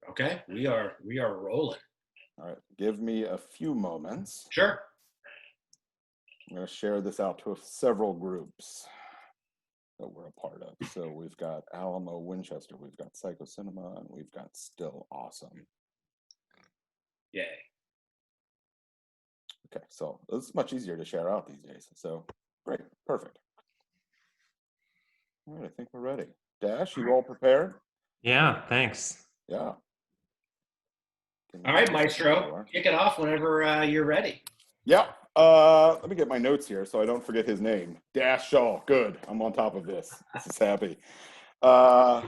Okay, we are rolling. All right, give me a few moments. Sure. I'm going to share this out to several groups that we're a part of. So we've got Alamo Winchester, we've got Psycho Cinema, and we've got Still Awesome. Yay. Okay, so it's much easier to share out these days. So great, perfect. All right, I think we're ready. Dash, you all prepared? Yeah, thanks. Yeah. All right, Maestro, kick it off whenever you're ready. Yeah. Let me get my notes here so I don't forget his name. Dash Shaw. Good. I'm on top of this. This is happy. Let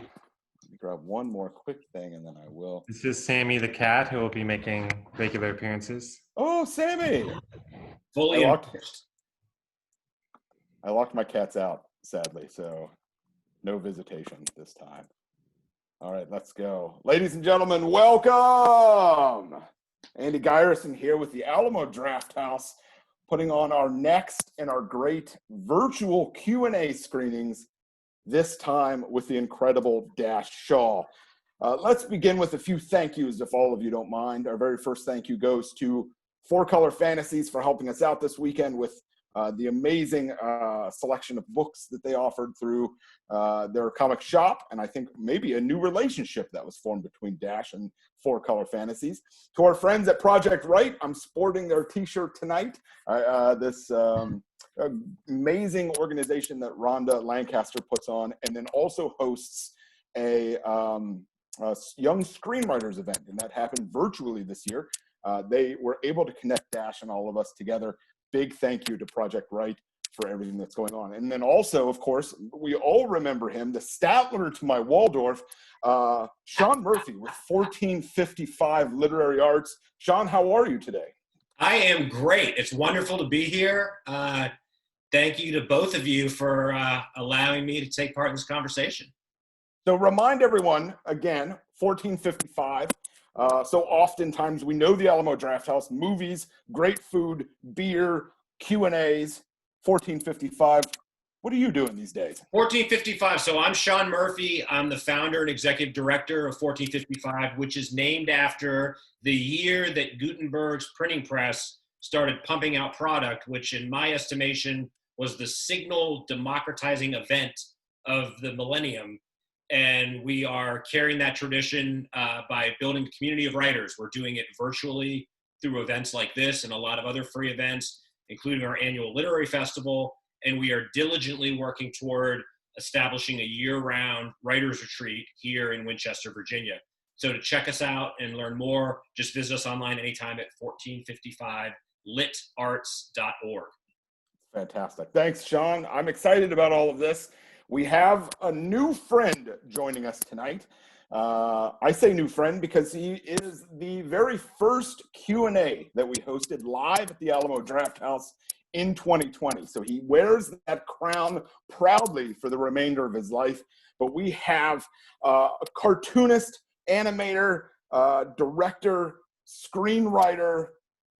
me grab one more quick thing and then I will. This is Sammy the cat who will be making regular appearances. Oh, Sammy! Fully enforced. I locked my cats out, sadly, so no visitation this time. All right, let's go. Ladies and gentlemen, welcome! Andy Geirison here with the Alamo Draft House, putting on our next and our great virtual Q&A screenings, this time with the incredible Dash Shaw. Let's begin with a few thank yous, if all of you don't mind. Our very first thank you goes to Four Color Fantasies for helping us out this weekend with the amazing selection of books that they offered through their comic shop, and I think maybe a new relationship that was formed between Dash and Four Color Fantasies. To our friends at Project Right, I'm sporting their t-shirt tonight. This amazing organization that Rhonda Lancaster puts on, and then also hosts a young screenwriters event, and that happened virtually this year. They were able to connect Dash and all of us together. Big thank you to Project Right for everything that's going on. And then also, of course, we all remember him, the Statler to my Waldorf, Sean Murphy with 1455 Literary Arts. Sean, how are you today? I am great. It's wonderful to be here. Thank you to both of you for allowing me to take part in this conversation. So remind everyone, again, 1455. So oftentimes we know the Alamo Draft House, movies, great food, beer, Q&As, 1455. What are you doing these days? 1455. So I'm Sean Murphy. I'm the founder and executive director of 1455, which is named after the year that Gutenberg's printing press started pumping out product, which in my estimation was the signal democratizing event of the millennium. And we are carrying that tradition by building a community of writers. We're doing it virtually through events like this and a lot of other free events, including our annual literary festival. And we are diligently working toward establishing a year-round writers retreat here in Winchester, Virginia. So to check us out and learn more, just visit us online anytime at 1455litarts.org. Fantastic. Thanks, Sean. I'm excited about all of this. We have a new friend joining us tonight. I say new friend because he is the very first Q&A that we hosted live at the Alamo Draft House in 2020. So he wears that crown proudly for the remainder of his life. But we have a cartoonist, animator, director, screenwriter,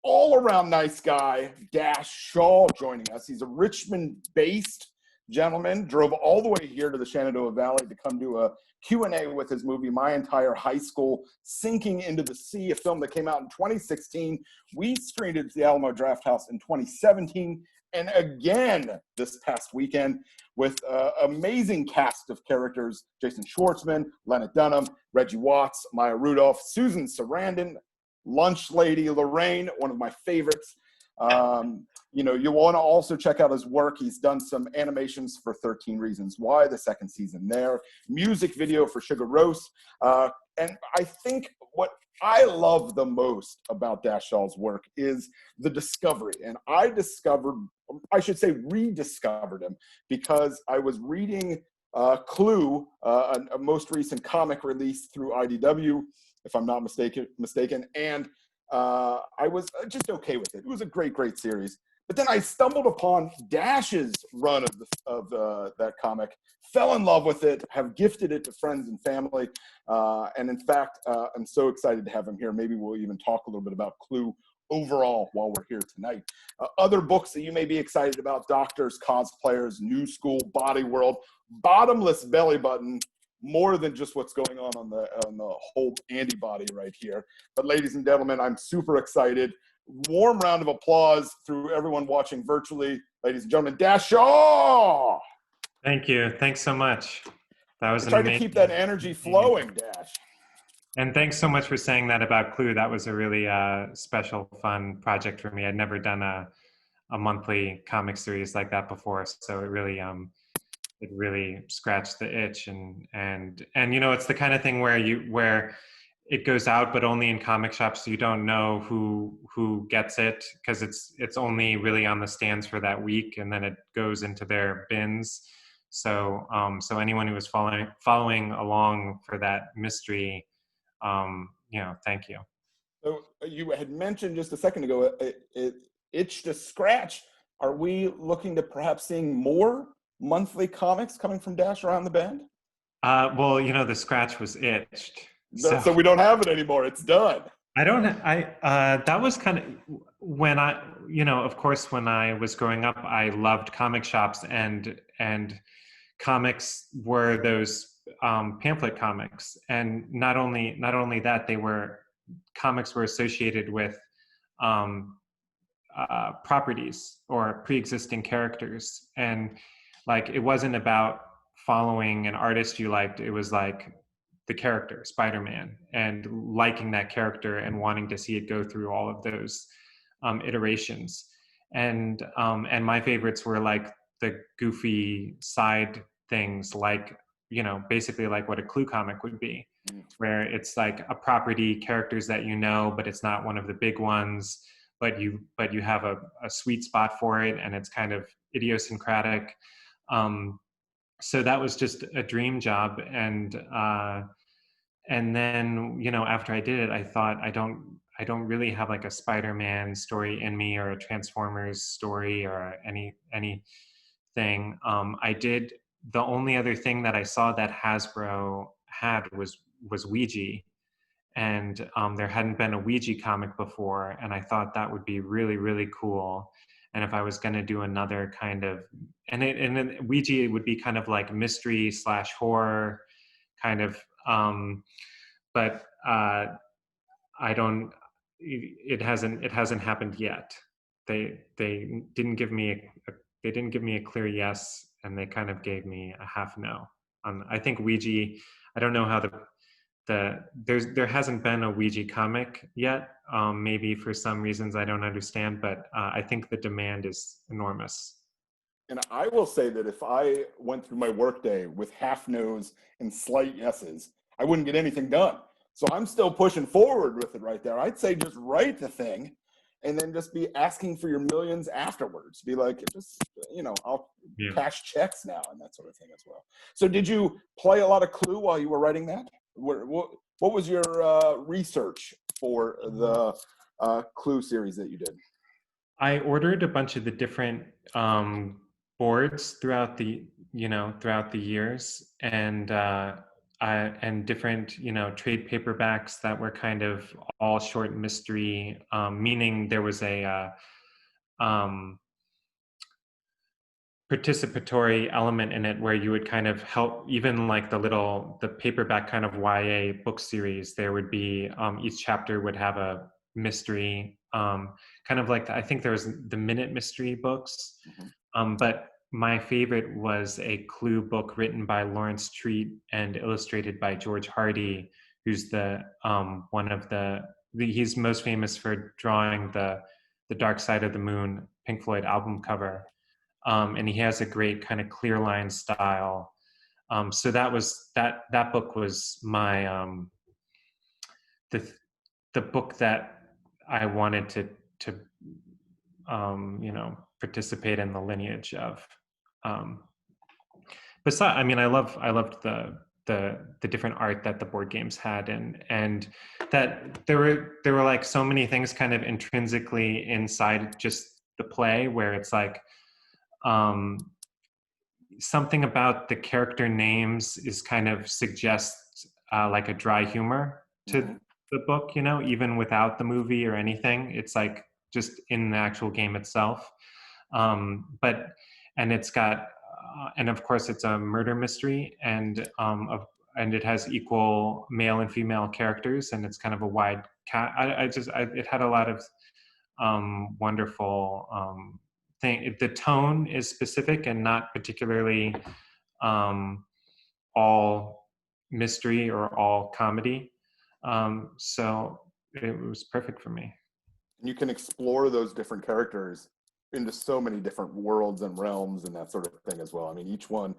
all-around nice guy, Dash Shaw, joining us. He's a Richmond-based gentleman, drove all the way here to the Shenandoah Valley to come do a Q&A with his movie, My Entire High School, Sinking into the Sea, a film that came out in 2016. We screened it at the Alamo Draft House in 2017, and again this past weekend with an amazing cast of characters, Jason Schwartzman, Lena Dunham, Reggie Watts, Maya Rudolph, Susan Sarandon, Lunch Lady Lorraine, one of my favorites. You want to also check out his work. He's done some animations for 13 Reasons Why, the second season there, music video for Sugar Roast. And I think what I love the most about Dash Shaw's work is the discovery. And I rediscovered him because I was reading Clue, a most recent comic release through IDW, if I'm not mistaken. And I was just okay with it. It was a great, great series. But then I stumbled upon Dash's run of that comic, fell in love with it, have gifted it to friends and family. And in fact, I'm so excited to have him here. Maybe we'll even talk a little bit about Clue overall while we're here tonight. Other books that you may be excited about: Doctors, Cosplayers, New School, Body World, Bottomless Belly Button, more than just what's going on the whole antibody right here. But ladies and gentlemen, I'm super excited. Warm round of applause through everyone watching virtually. Ladies and gentlemen, Dash Shaw! Thank you. Thanks so much. That was I an tried to amazing. keep that energy flowing, Dash. And thanks so much for saying that about Clue. That was a really special, fun project for me. I'd never done a monthly comic series like that before, so it really scratched the itch. And you know, it's the kind of thing where it goes out, but only in comic shops. So you don't know who gets it, because it's only really on the stands for that week, and then it goes into their bins. So so anyone who was following along for that mystery, you know, thank you. So you had mentioned just a second ago, it itched to scratch. Are we looking to perhaps seeing more monthly comics coming from Dash around the bend? Well, you know, the scratch was itched. So we don't have it anymore. It's done. That was kind of when you know, of course, when I was growing up, I loved comic shops, and comics were those pamphlet comics. And not only that, comics were associated with properties or pre-existing characters. And like, it wasn't about following an artist you liked. It was like the character Spider-Man, and liking that character and wanting to see it go through all of those iterations. And my favorites were like the goofy side things, like, you know, basically like what a Clue comic would be, where it's like a property, characters that you know, but it's not one of the big ones, but you have a sweet spot for it, and it's kind of idiosyncratic. So that was just a dream job. And then, you know, after I did it, I thought, I don't really have like a Spider-Man story in me, or a Transformers story, or anything. The only other thing that I saw that Hasbro had was Ouija. And there hadn't been a Ouija comic before, and I thought that would be really, really cool. And if I was going to do another kind of, and then Ouija would be kind of like mystery / horror kind of, but I don't. It hasn't happened yet. They didn't give me a clear yes, and they kind of gave me a half no. I think Ouija. I don't know how there hasn't been a Ouija comic yet. Maybe for some reasons I don't understand, but I think the demand is enormous. And I will say that if I went through my workday with half no's and slight yeses, I wouldn't get anything done. So I'm still pushing forward with it right there. I'd say just write the thing, and then just be asking for your millions afterwards. Be like, just, you know, I'll cash checks now and that sort of thing as well. So did you play a lot of Clue while you were writing that? What was your research for the Clue series that you did? I ordered a bunch of the different boards throughout the years, and different, you know, trade paperbacks that were kind of all short mystery, meaning there was a participatory element in it, where you would kind of help, even like the paperback kind of YA book series. There would be each chapter would have a mystery, kind of like I think there was the Minute Mystery books, but my favorite was a Clue book written by Lawrence Treat and illustrated by George Hardy, who's he's most famous for drawing the Dark Side of the Moon Pink Floyd album cover. And he has a great kind of clear line style. So that book was my the book that I wanted to you know, participate in the lineage of. Besides, I mean, I loved the different art that the board games had, and that there were like so many things kind of intrinsically inside just the play, where it's like, something about the character names is kind of suggests like a dry humor to the book, you know, even without the movie or anything. It's like just in the actual game itself. And it's got, and of course it's a murder mystery, and and it has equal male and female characters, and it's kind of a wide cat. It had a lot of wonderful thing. The tone is specific and not particularly all mystery or all comedy. So it was perfect for me. You can explore those different characters into so many different worlds and realms and that sort of thing as well. I mean, each one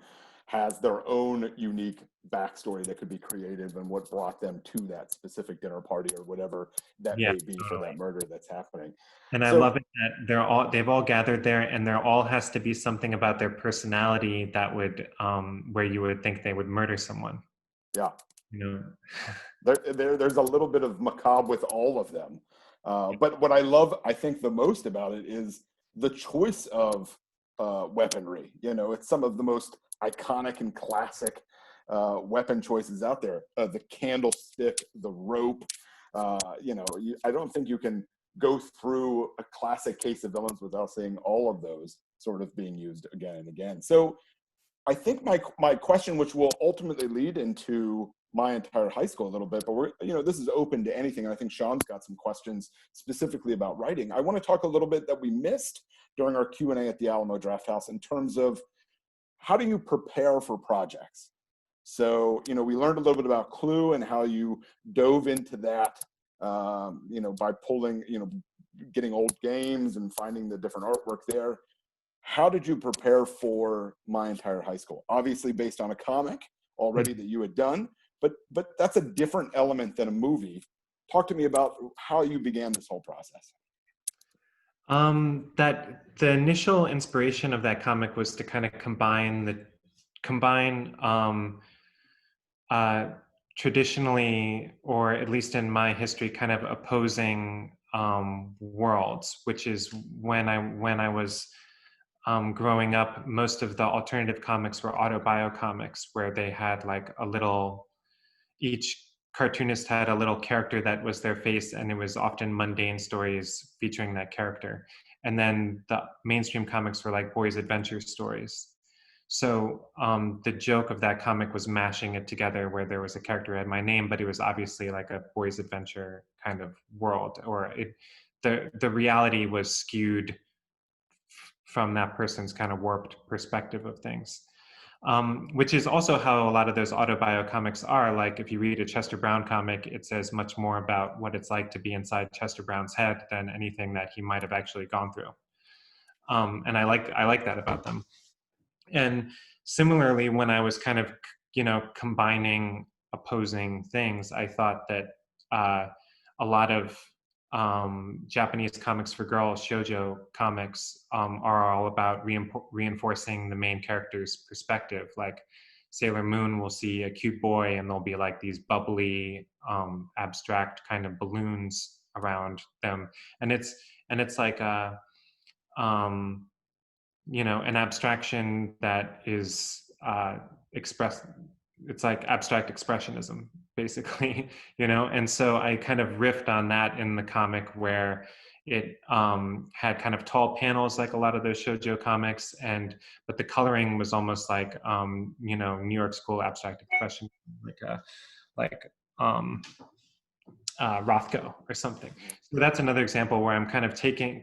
has their own unique backstory that could be creative and what brought them to that specific dinner party or whatever that Yeah, may be for totally. that murder that's happening. And I So love it that they've all gathered there, and there all has to be something about their personality that would where you would think they would murder someone. yeah, You know. there's a little bit of macabre with all of them. But what I love, I think, the most about it is the choice of weaponry. You know, it's some of the most iconic and classic weapon choices out there. The candlestick, the rope. I don't think you can go through a classic case of villains without seeing all of those sort of being used again and again. So I think my question, which will ultimately lead into my entire high school a little bit, but this is open to anything. And I think Sean's got some questions specifically about writing. I want to talk a little bit that we missed during our Q&A at the Alamo Drafthouse in terms of how do you prepare for projects? So, we learned a little bit about Clue and how you dove into that, by pulling, getting old games and finding the different artwork there. How did you prepare for My Entire High School? Obviously based on a comic already that you had done, but that's a different element than a movie. Talk to me about how you began this whole process. That the initial inspiration of that comic was to kind of combine traditionally, or at least in my history, kind of opposing worlds, which is when I was growing up, most of the alternative comics were autobio comics, where they had like each cartoonist had a little character that was their face, and it was often mundane stories featuring that character. And then the mainstream comics were like boys' adventure stories. So the joke of that comic was mashing it together, where there was a character who had my name, but it was obviously like a boys' adventure kind of world, or the reality was skewed from that person's kind of warped perspective of things. Which is also how a lot of those autobio comics are. Like if you read a Chester Brown comic, it says much more about what it's like to be inside Chester Brown's head than anything that he might have actually gone through. And I like that about them. And similarly, when I was kind of, combining opposing things, I thought that a lot of Japanese comics for girls, shoujo comics, are all about reinforcing the main character's perspective. Like Sailor Moon will see a cute boy and there'll be like these bubbly, abstract kind of balloons around them. And it's like an abstraction that is expressed. It's like abstract expressionism, basically, and so I kind of riffed on that in the comic, where it had kind of tall panels like a lot of those shoujo comics, but the coloring was almost like New York School abstract expression, like Rothko or something. So that's another example where I'm kind of taking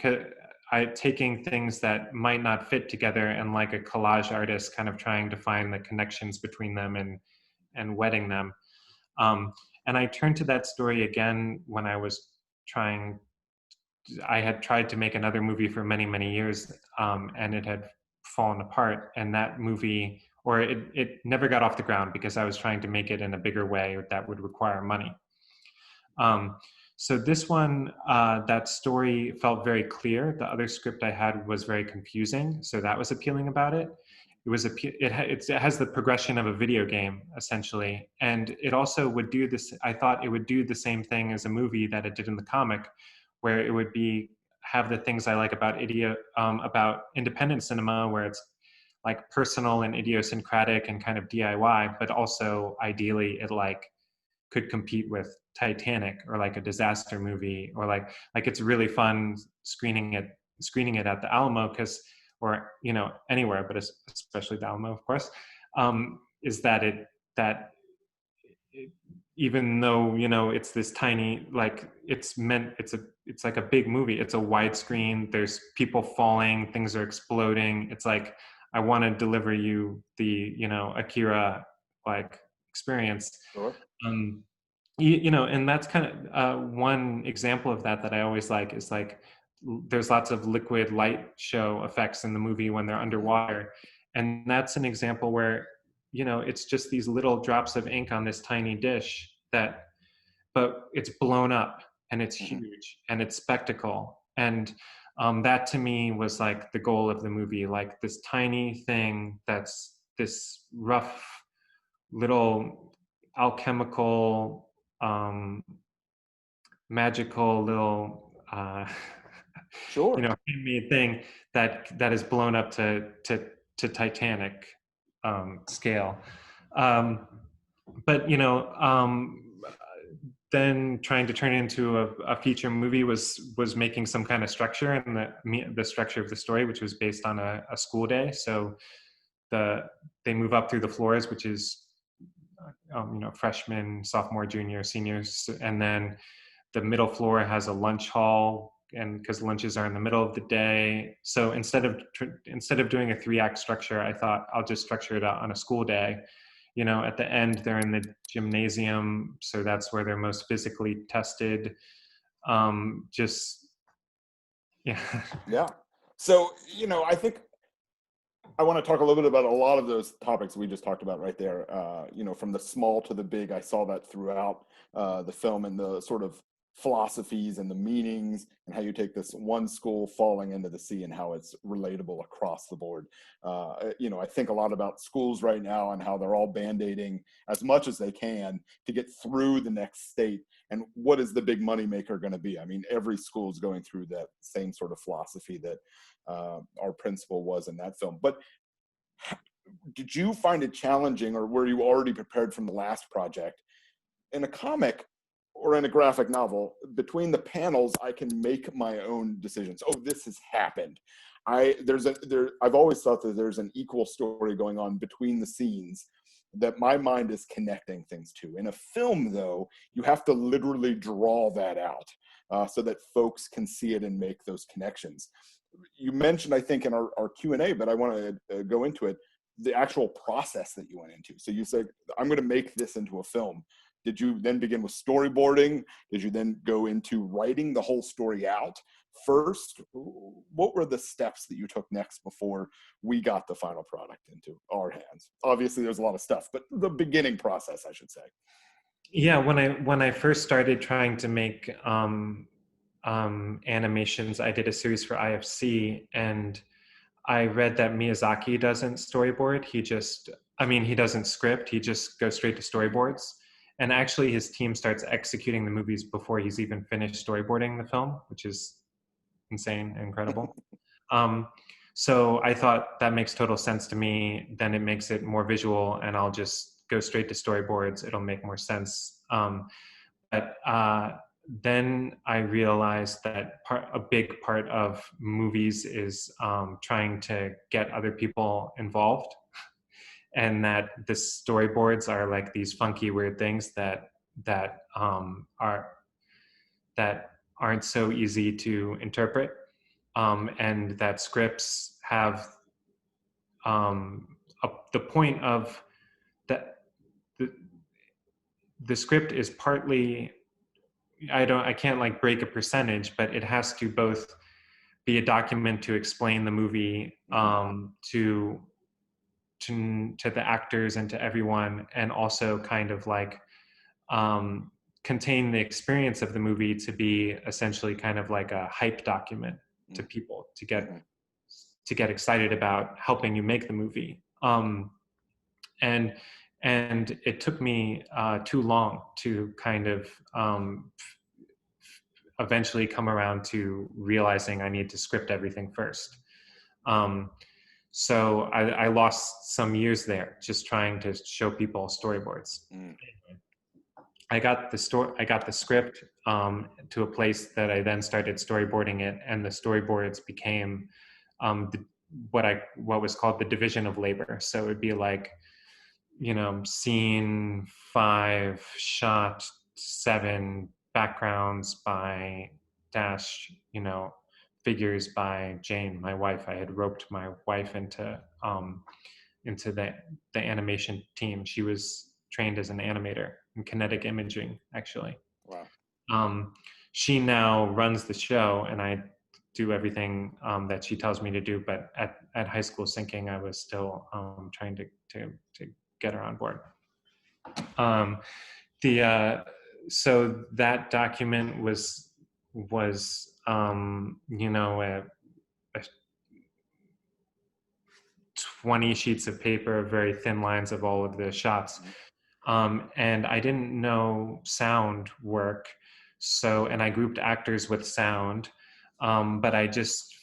things that might not fit together, and like a collage artist kind of trying to find the connections between them and wedding them. And I turned to that story again when I had tried to make another movie for many, many years, and it had fallen apart. And that movie, or it never got off the ground because I was trying to make it in a bigger way that would require money. So this one, that story felt very clear. The other script I had was very confusing, so that was appealing about it. It has the progression of a video game, essentially, and it also would do this. I thought it would do the same thing as a movie that it did in the comic, where it would have the things I like about independent cinema, where it's like personal and idiosyncratic and kind of DIY, but also ideally it could compete with Titanic or like a disaster movie, or like it's really fun screening it at the Alamo, or anywhere, but especially the Alamo, of course, is that even though, you know, it's this tiny, like it's like a big movie. It's a widescreen. There's people falling, things are exploding. It's like, I want to deliver you the, you know, Akira like experience. Sure. You know, and that's kind of one example of that I always like is like, there's lots of liquid light show effects in the movie when they're underwater. And that's an example where, you know, it's just these little drops of ink on this tiny dish but it's blown up and it's huge and it's spectacle. And that to me was like the goal of the movie, like this tiny thing that's this rough little alchemical, magical little, Sure. you know, handmade thing that is blown up to Titanic scale. But you know, then trying to turn it into a feature movie was making some kind of structure, and the structure of the story, which was based on a school day. So they move up through the floors, which is you know, freshmen, sophomore, junior, seniors, and then the middle floor has a lunch hall, and because lunches are in the middle of the day. So instead of doing a 3-act structure, I thought I'll just structure it out on a school day. You know, at the end, they're in the gymnasium, so that's where they're most physically tested. Just, yeah. Yeah. So, you know, I think I want to talk a little bit about a lot of those topics we just talked about right there. You know, from the small to the big, I saw that throughout the film, and the sort of philosophies and the meanings, and how you take this one school falling into the sea and how it's relatable across the board. You know, I think a lot about schools right now and how they're all band-aiding as much as they can to get through the next state. And what is the big money maker going to be? I mean, every school is going through that same sort of philosophy that our principal was in that film. But did you find it challenging, or were you already prepared from the last project? In a comic or in a graphic novel, between the panels, I can make my own decisions. Oh, this has happened. I've always thought that there's an equal story going on between the scenes that my mind is connecting things to. In a film, though, you have to literally draw that out so that folks can see it and make those connections. You mentioned, I think, in our Q&A, but I want to go into it, the actual process that you went into. So you said, I'm going to make this into a film. Did you then begin with storyboarding? Did you then go into writing the whole story out first? What were the steps that you took next before we got the final product into our hands? Obviously, there's a lot of stuff, but the beginning process, I should say. Yeah, when I first started trying to make animations, I did a series for IFC, and I read that Miyazaki doesn't storyboard. He doesn't script. He just goes straight to storyboards. And actually, his team starts executing the movies before he's even finished storyboarding the film, which is insane and incredible. So I thought that makes total sense to me. Then it makes it more visual, and I'll just go straight to storyboards. It'll make more sense. But then I realized that a big part of movies is trying to get other people involved, and that the storyboards are like these funky, weird things that aren't so easy to interpret, and that scripts have the point of that the script is partly, I can't like break a percentage, but it has to both be a document to explain the movie to the actors and to everyone, and also kind of like contain the experience of the movie to be essentially kind of like a hype document to people to get excited about helping you make the movie. And it took me too long to kind of eventually come around to realizing I need to script everything first. So I lost some years there just trying to show people storyboards. I got the script to a place that I then started storyboarding it, and the storyboards became what was called the division of labor. So it would be like, scene 5, shot 7, backgrounds by dash, figures by Jane, my wife. I had roped my wife into the animation team. She was trained as an animator in kinetic imaging, actually. Wow. She now runs the show, and I do everything that she tells me to do. But at High School Sinking, I was still trying to get her on board. So that document was a 20 sheets of paper, very thin lines of all of the shots. And I didn't know sound work. And I grouped actors with sound, but I just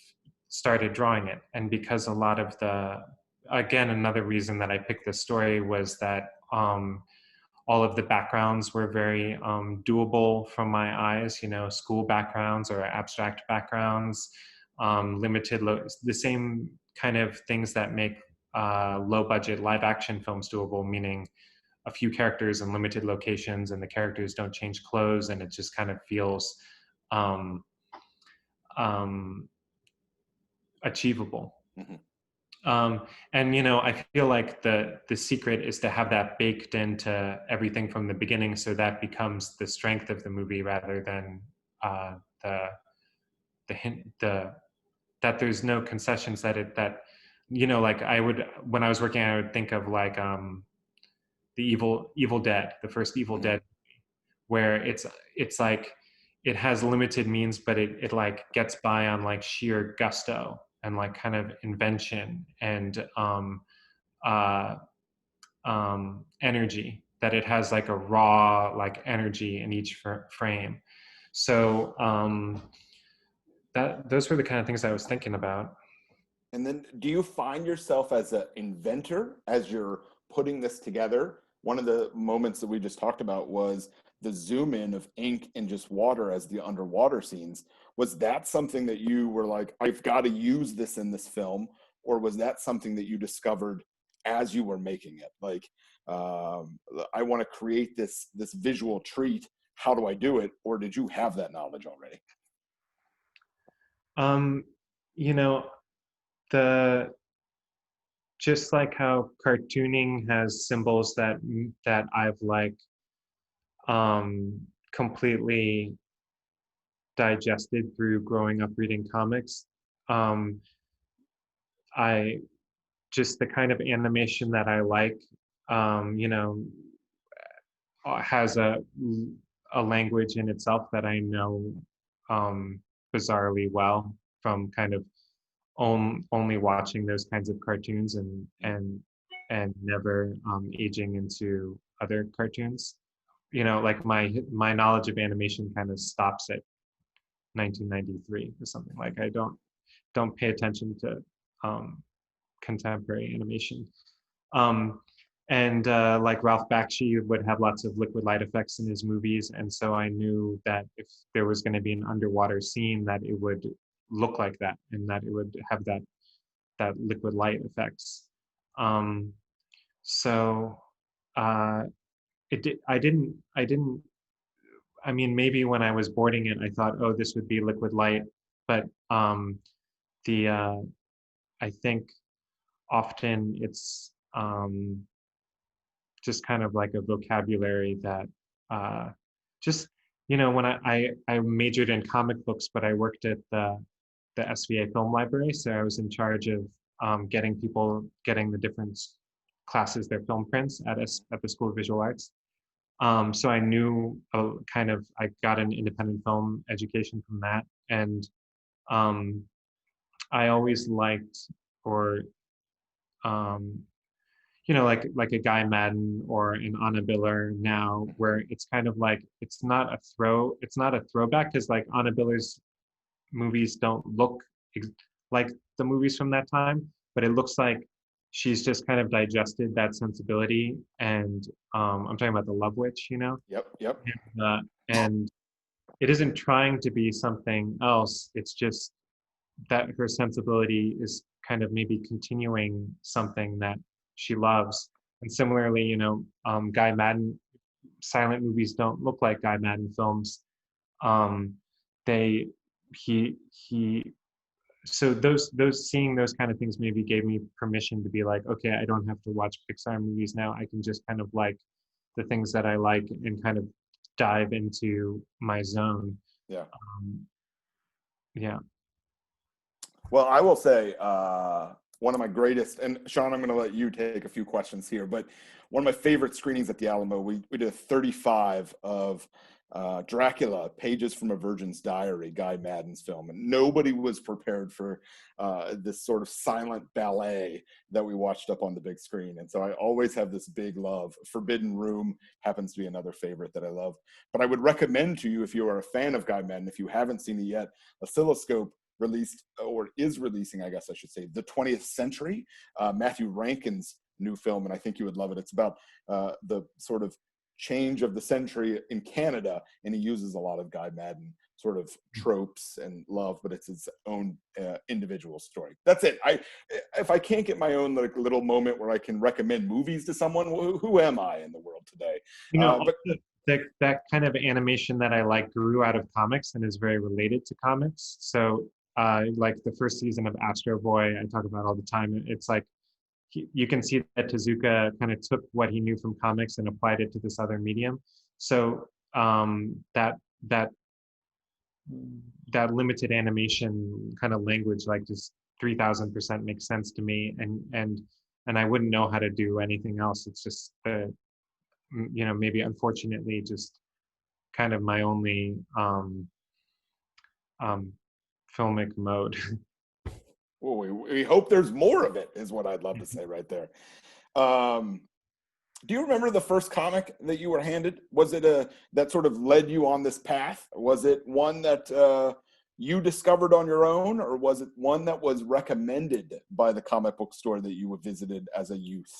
started drawing it. And because a lot of again, another reason that I picked this story was that all of the backgrounds were very doable from my eyes, school backgrounds or abstract backgrounds, the same kind of things that make low budget live action films doable, meaning a few characters in limited locations and the characters don't change clothes and it just kind of feels achievable. Mm-hmm. And I feel like the secret is to have that baked into everything from the beginning, so that becomes the strength of the movie rather than the hint that there's no concessions like I would, when I was working, I would think of like the Evil Dead, the first Evil Mm-hmm. Dead, where it's like it has limited means, but it like gets by on like sheer gusto and like kind of invention and energy, that it has like a raw like energy in each frame. So those were the kind of things I was thinking about. And then do you find yourself as an inventor as you're putting this together? One of the moments that we just talked about was the zoom in of ink and just water as the underwater scenes. Was that something that you were like, I've got to use this in this film? Or was that something that you discovered as you were making it? Like, I want to create this visual treat. How do I do it? Or did you have that knowledge already? Just like how cartooning has symbols that I've like completely digested through growing up reading comics. I just, the kind of animation that I like, has a language in itself that I know bizarrely well from kind of only watching those kinds of cartoons and never aging into other cartoons. Like my knowledge of animation kind of stops at 1993 or something. Like I don't pay attention to contemporary animation. And like Ralph Bakshi would have lots of liquid light effects in his movies, and so I knew that if there was going to be an underwater scene, that it would look like that, and that it would have that liquid light effects. So I didn't. I mean, maybe when I was boarding it, I thought, oh, this would be liquid light, but I think often it's just kind of like a vocabulary that just, when I majored in comic books, but I worked at the SVA Film Library, so I was in charge of getting the different classes their film prints at the School of Visual Arts. So I knew I got an independent film education from that, and I always liked, or like a Guy Madden or an Anna Biller now, where it's kind of like it's not a throwback, because like Anna Biller's movies don't look like the movies from that time, but it looks like she's just kind of digested that sensibility. And I'm talking about The Love Witch, Yep. And it isn't trying to be something else. It's just that her sensibility is kind of maybe continuing something that she loves. And similarly, Guy Madden, silent movies don't look like Guy Madden films. Um, they he so those seeing those kind of things maybe gave me permission to be like, okay, I don't have to watch Pixar movies now. I can just kind of like the things that I like and kind of dive into my zone. Yeah. Yeah. Well, I will say one of my greatest, and Sean, I'm going to let you take a few questions here, but one of my favorite screenings at the Alamo, we did a 35 of Dracula, Pages from a Virgin's Diary, Guy Madden's film. And nobody was prepared for this sort of silent ballet that we watched up on the big screen. And so I always have this big love. Forbidden Room happens to be another favorite that I love. But I would recommend to you, if you are a fan of Guy Madden, if you haven't seen it yet, Oscilloscope released, or is releasing, I guess I should say, The 20th Century, Matthew Rankin's new film, and I think you would love it. It's about the sort of change of the century in Canada, and he uses a lot of Guy Madden sort of tropes and love, but it's his own individual story. That's it. If I can't get my own like little moment where I can recommend movies to someone, who am I in the world today? But that kind of animation that I like grew out of comics and is very related to comics. So like the first season of Astro Boy, I talk about all the time. It's like you can see that Tezuka kind of took what he knew from comics and applied it to this other medium. So that limited animation kind of language, like just 3000% makes sense to me, and I wouldn't know how to do anything else. It's just maybe unfortunately just kind of my only filmic mode. Well, we hope there's more of it, is what I'd love to say right there. Do you remember the first comic that you were handed? Was it that sort of led you on this path? Was it one that you discovered on your own, or was it one that was recommended by the comic book store that you visited as a youth?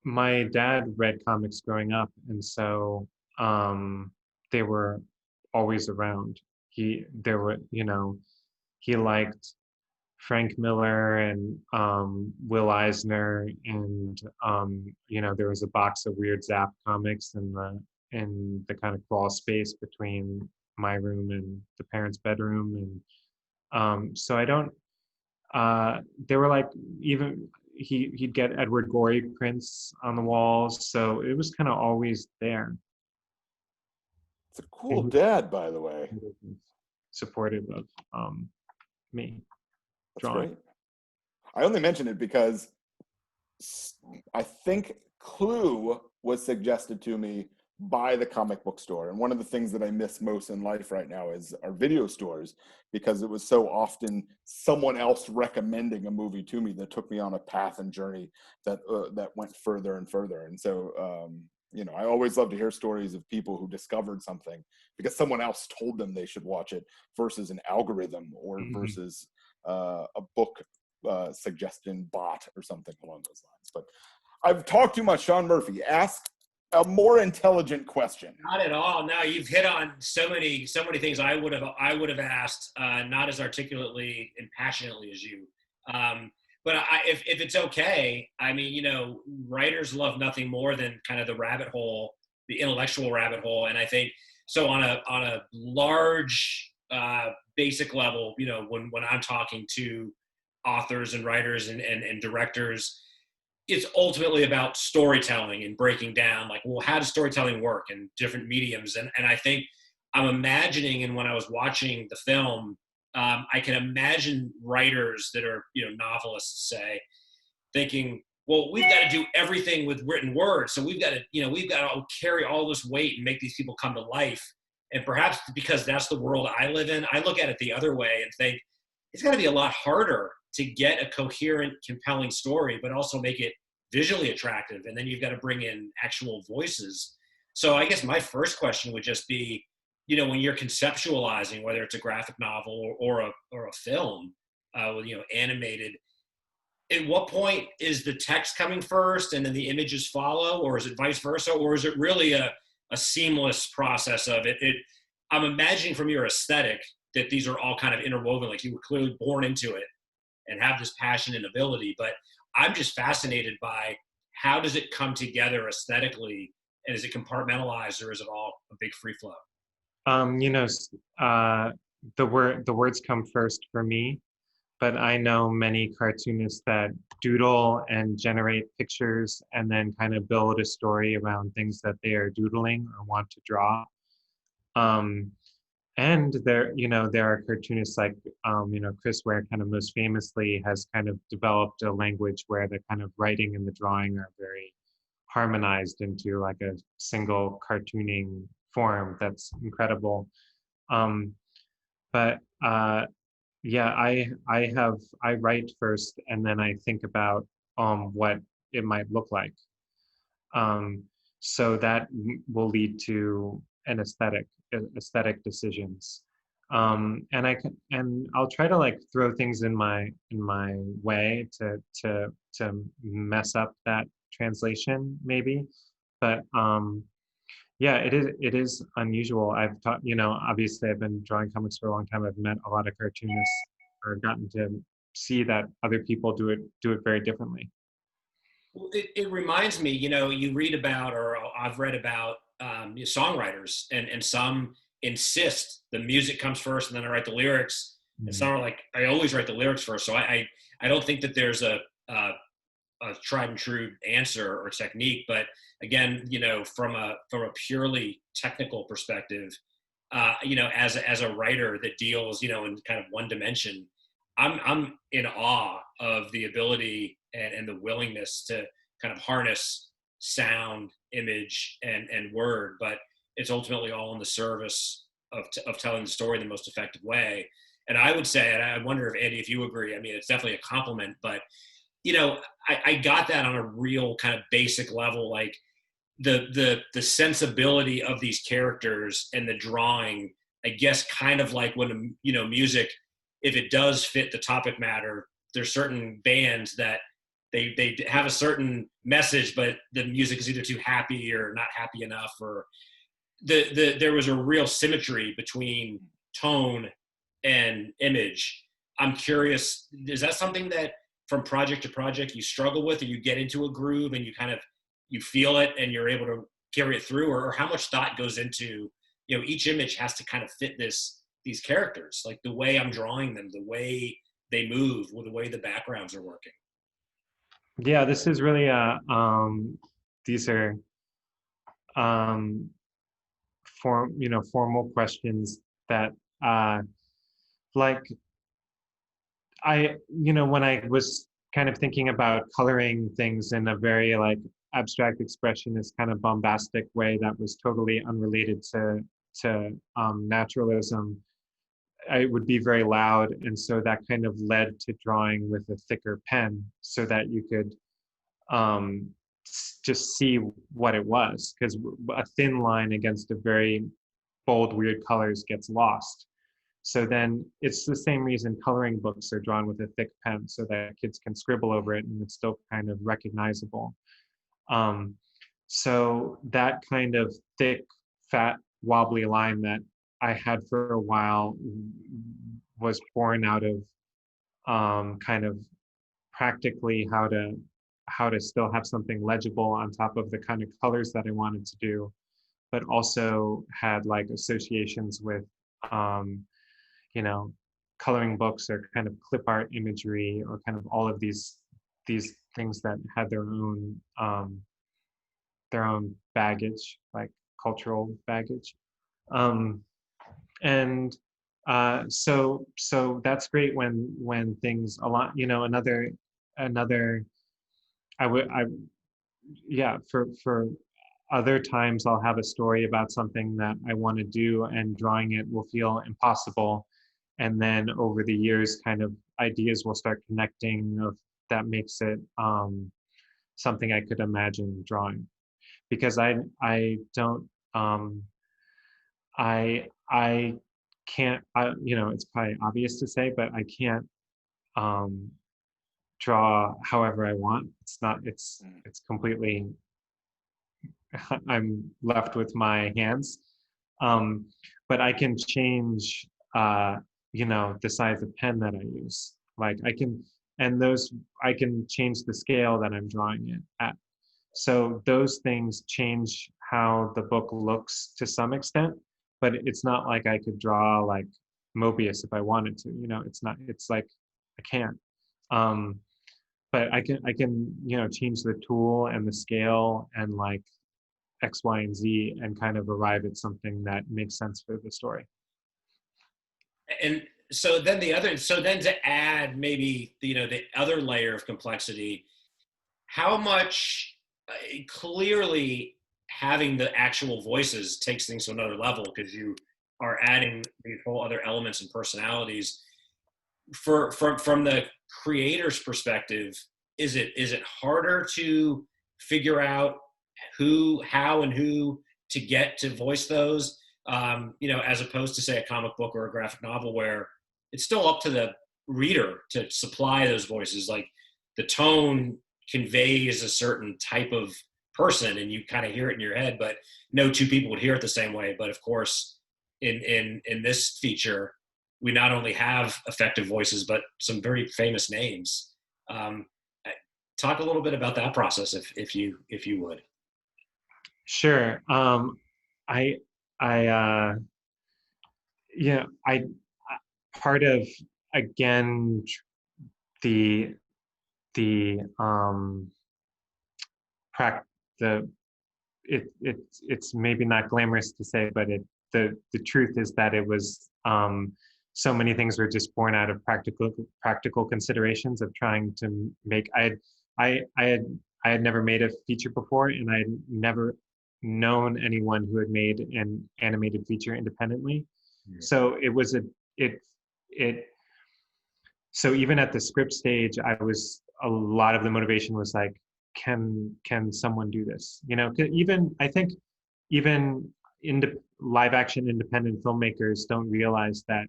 My dad read comics growing up, and so they were always around. He liked Frank Miller and Will Eisner, and there was a box of Weird Zap comics in the kind of crawl space between my room and the parents' bedroom, and so I don't. They were like, even he'd get Edward Gorey prints on the walls, so it was kind of always there. It's a cool dad, by the way. Supportive of me. That's great. I only mention it because I think Clue was suggested to me by the comic book store. And one of the things that I miss most in life right now is our video stores, because it was so often someone else recommending a movie to me that took me on a path and journey that went further and further. And so, I always love to hear stories of people who discovered something because someone else told them they should watch it versus an algorithm or versus a book suggestion bot or something along those lines. But I've talked too much. Sean Murphy, ask a more intelligent question. Not at all. No, you've hit on so many things I would have asked, not as articulately and passionately as you. But if it's okay, I mean, writers love nothing more than kind of the rabbit hole, the intellectual rabbit hole. And I think so on a large basic level, when I'm talking to authors and writers and directors, it's ultimately about storytelling and breaking down, like, well, how does storytelling work in different mediums? And I think I'm imagining, and when I was watching the film, I can imagine writers that are, novelists, say, thinking, well, we've got to do everything with written words. So we've got to carry all this weight and make these people come to life. And perhaps because that's the world I live in, I look at it the other way and think it's got to be a lot harder to get a coherent, compelling story, but also make it visually attractive. And then you've got to bring in actual voices. So I guess my first question would just be, when you're conceptualizing, whether it's a graphic novel or a film, animated, at what point is the text coming first and then the images follow, or is it vice versa, or is it really a seamless process of it? I'm imagining from your aesthetic that these are all kind of interwoven, like you were clearly born into it. and have this passion and ability. But I'm just fascinated by how does it come together aesthetically, and is it compartmentalized, or is it all a big free flow? You know, the words come first for me, but I know many cartoonists that doodle and generate pictures and then kind of build a story around things that they are doodling or want to draw. Um, and there are cartoonists like, Chris Ware kind of most famously has kind of developed a language where the kind of writing and the drawing are very harmonized into like a single cartooning form that's incredible. Um, but yeah, I write first and then I think about what it might look like. Um, so that will lead to an aesthetic decisions. And I'll try to like throw things in my way to mess up that translation maybe. But yeah, it is unusual. I've taught, obviously I've been drawing comics for a long time. I've met a lot of cartoonists or gotten to see that other people do it very differently. Well, it reminds me, you read about, or I've read about songwriters, and some insist the music comes first and then I write the lyrics. And some are like, I always write the lyrics first. So I don't think that there's a tried and true answer or technique. But again, from a purely technical perspective, as a writer that deals, in kind of one dimension, I'm in awe of the ability and the willingness to kind of harness sound, image, and word, but it's ultimately all in the service of telling the story the most effective way. And I would say, and I wonder if Andy, if you agree, I mean, it's definitely a compliment, but I got that on a real kind of basic level, like the sensibility of these characters and the drawing, I guess, kind of like when, music, if it does fit the topic matter, there's certain bands that they have a certain message, but the music is either too happy or not happy enough, or there was a real symmetry between tone and image. I'm curious, is that something that from project to project you struggle with, or you get into a groove and you feel it and you're able to carry it through, or how much thought goes into, each image has to kind of fit these characters, like the way I'm drawing them, the way they move, or the way the backgrounds are working? Yeah, this is really these are um, formal questions that like when I was kind of thinking about coloring things in a very like abstract expressionist kind of bombastic way that was totally unrelated to naturalism, it would be very loud, and so that kind of led to drawing with a thicker pen so that you could just see what it was, because a thin line against a very bold, weird colors gets lost. So then it's the same reason coloring books are drawn with a thick pen, so that kids can scribble over it and it's still kind of recognizable. So that kind of thick, fat, wobbly line that I had for a while was born out of kind of practically how to still have something legible on top of the kind of colors that I wanted to do, but also had like associations with coloring books or kind of clip art imagery, or kind of all of these things that had their own baggage, like cultural baggage. And so that's great when things a lot, another I yeah, for other times I'll have a story about something that I want to do and drawing it will feel impossible, and then over the years kind of ideas will start connecting of that makes it something I could imagine drawing, because I don't I can't, it's probably obvious to say, but I can't draw however I want. It's completely, I'm left with my hands. But I can change, the size of pen that I use. Like and those I can change the scale that I'm drawing it at. So those things change how the book looks to some extent, but it's not like I could draw like Mobius if I wanted to. It's not. It's like I can't. Um, but I can change the tool and the scale and like X, Y, and Z and kind of arrive at something that makes sense for the story. And so then to add maybe the other layer of complexity, how much clearly having the actual voices takes things to another level, because you are adding these whole other elements and personalities. From the creator's perspective, is it harder to figure out how and who to get to voice those, as opposed to say a comic book or a graphic novel where it's still up to the reader to supply those voices? Like the tone conveys a certain type of person and you kind of hear it in your head, but no two people would hear it the same way. But of course, in this feature, we not only have effective voices, but some very famous names. Talk a little bit about that process, if you would. Sure. I yeah, I part of, again, the it's maybe not glamorous to say, but the truth is that it was, so many things were just born out of practical considerations of trying to make. I had never made a feature before, and I had never known anyone who had made an animated feature independently. Mm-hmm. So it was so even at the script stage, a lot of the motivation was like, can someone do this? I think even live action independent filmmakers don't realize that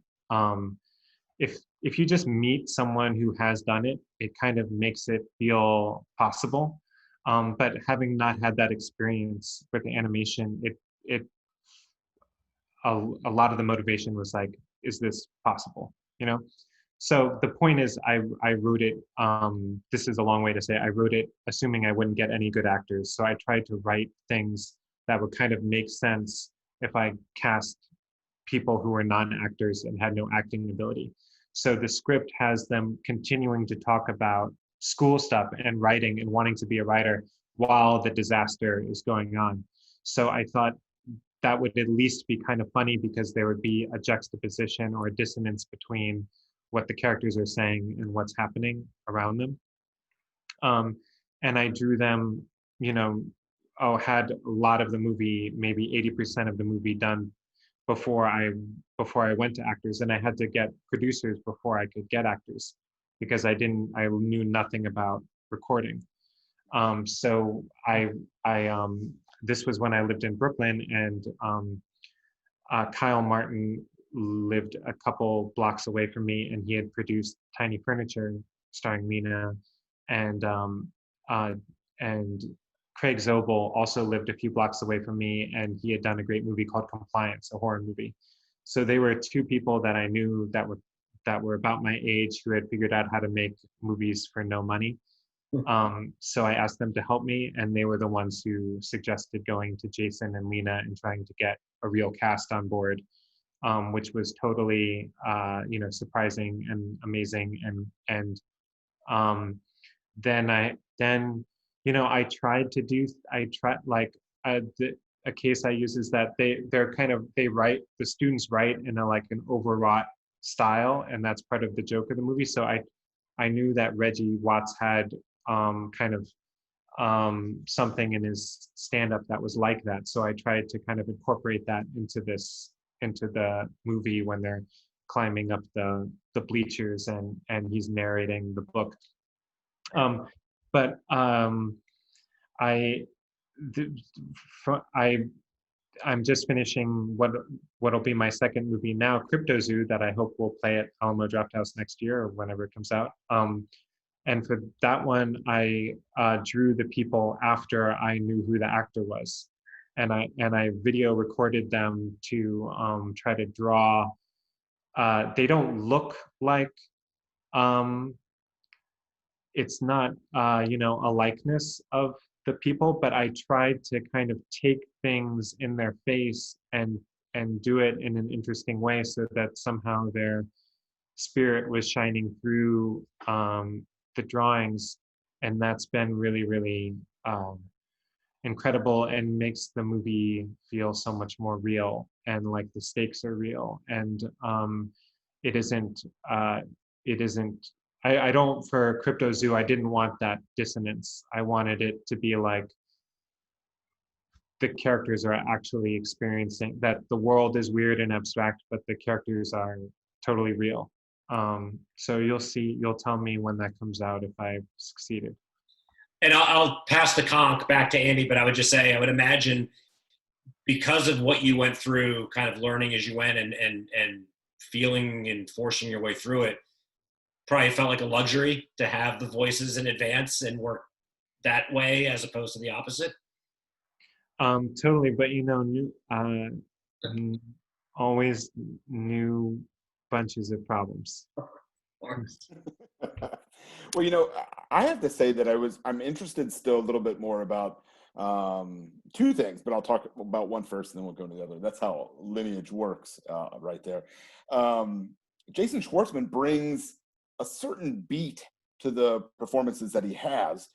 if you just meet someone who has done it, it kind of makes it feel possible. But having not had that experience with the animation, a lot of the motivation was like, is this possible? So the point is, I wrote it, this is a long way to say, I wrote it assuming I wouldn't get any good actors. So I tried to write things that would kind of make sense if I cast people who were non-actors and had no acting ability. So the script has them continuing to talk about school stuff and writing and wanting to be a writer while the disaster is going on. So I thought that would at least be kind of funny, because there would be a juxtaposition or a dissonance between what the characters are saying and what's happening around them. And I drew them, had a lot of the movie, maybe 80% of the movie done before I went to actors, and I had to get producers before I could get actors, because I knew nothing about recording. So this was when I lived in Brooklyn, and Kyle Martin lived a couple blocks away from me, and he had produced Tiny Furniture starring Lena, and Craig Zobel also lived a few blocks away from me, and he had done a great movie called Compliance, a horror movie. So they were two people that I knew that were about my age, who had figured out how to make movies for no money. So I asked them to help me, and they were the ones who suggested going to Jason and Lena and trying to get a real cast on board, which was totally, surprising and amazing. And then I tried a case I use is that the students write in an overwrought style, and that's part of the joke of the movie. So I knew that Reggie Watts had something in his stand-up that was like that. So I tried to kind of incorporate that into the movie when they're climbing up the bleachers and he's narrating the book. I'm just finishing what'll be my second movie now, Crypto Zoo, that I hope will play at Alamo Drafthouse next year or whenever it comes out. And for that one, I drew the people after I knew who the actor was, and I video recorded them to try to draw. They don't look like it's not a likeness of the people, but I tried to kind of take things in their face and do it in an interesting way so that somehow their spirit was shining through the drawings, and that's been really, really incredible and makes the movie feel so much more real and like the stakes are real. And it isn't it isn't I don't, for Crypto Zoo, I didn't want that dissonance. I wanted it to be like the characters are actually experiencing that the world is weird and abstract, but the characters are totally real. So you'll tell me when that comes out if I've succeeded. And I'll pass the conch back to Andy, but I would just say, I would imagine because of what you went through, kind of learning as you went and feeling and forcing your way through it, probably felt like a luxury to have the voices in advance and work that way as opposed to the opposite. Totally, but always new bunches of problems. Well, I have to say that I'm interested still a little bit more about two things, but I'll talk about one first and then we'll go to the other. That's how lineage works right there. Jason Schwartzman brings a certain beat to the performances that he has.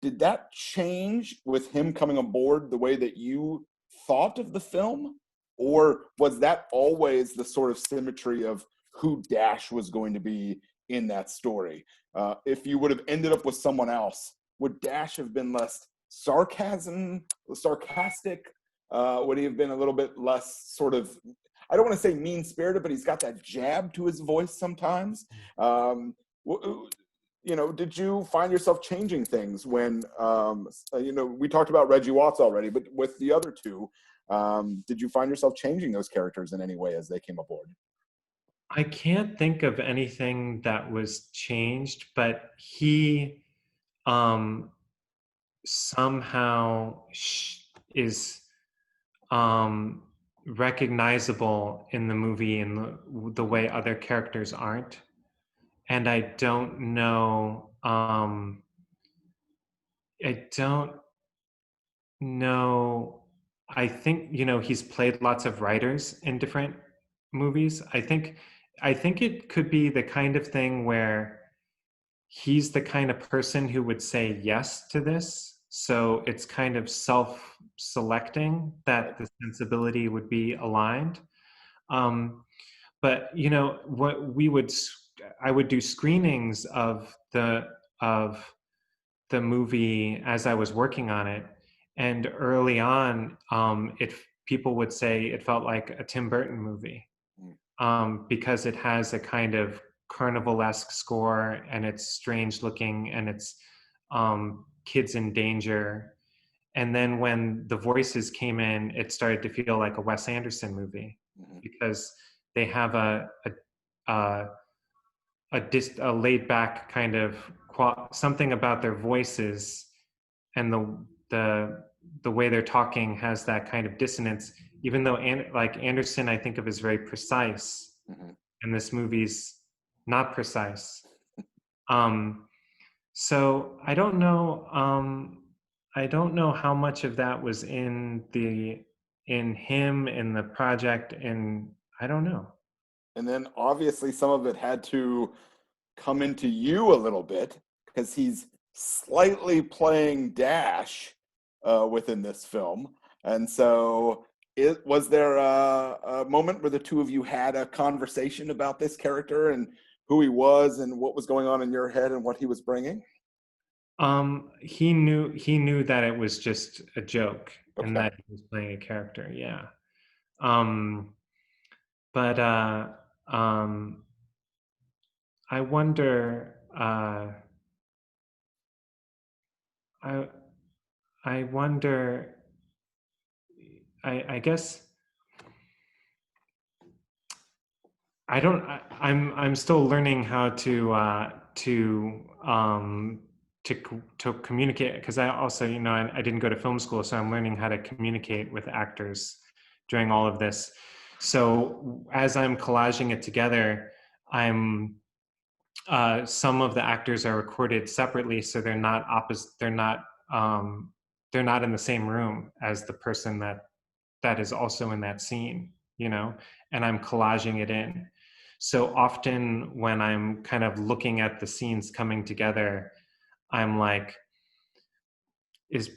Did that change with him coming on board the way that you thought of the film? Or was that always the sort of symmetry of who Dash was going to be in that story? If you would have ended up with someone else, would Dash have been less sarcastic? Would he have been a little bit less sort of, I don't want to say mean-spirited, but he's got that jab to his voice sometimes. Did you find yourself changing things when, we talked about Reggie Watts already, but with the other two, did you find yourself changing those characters in any way as they came aboard? I can't think of anything that was changed, but he somehow is recognizable in the movie in the way other characters aren't. And I don't know, I think, he's played lots of writers in different movies. I think it could be the kind of thing where he's the kind of person who would say yes to this. So it's kind of self-selecting that the sensibility would be aligned. But I would do screenings of the movie as I was working on it, and early on, people would say it felt like a Tim Burton movie, because it has a kind of carnivalesque score, and it's strange looking, and it's kids in danger. And then when the voices came in, it started to feel like a Wes Anderson movie, because they have a laid back kind of something about their voices, and the way they're talking has that kind of dissonance, even though like Anderson I think of as very precise, and this movie's not precise. So I don't know how much of that was in him, in the project, and I don't know. And then obviously some of it had to come into you a little bit, because he's slightly playing Dash within this film. And so was there a moment where the two of you had a conversation about this character and who he was and what was going on in your head and what he was bringing? He knew that it was just a joke, okay, and that he was playing a character. Yeah. But I wonder. I wonder. I guess. I don't. I'm still learning how to communicate, because I also, I didn't go to film school, so I'm learning how to communicate with actors during all of this. So as I'm collaging it together, I'm some of the actors are recorded separately, so they're not opposite. They're not in the same room as the person that is also in that scene, you know, and I'm collaging it in. So often when I'm kind of looking at the scenes coming together, I'm like, is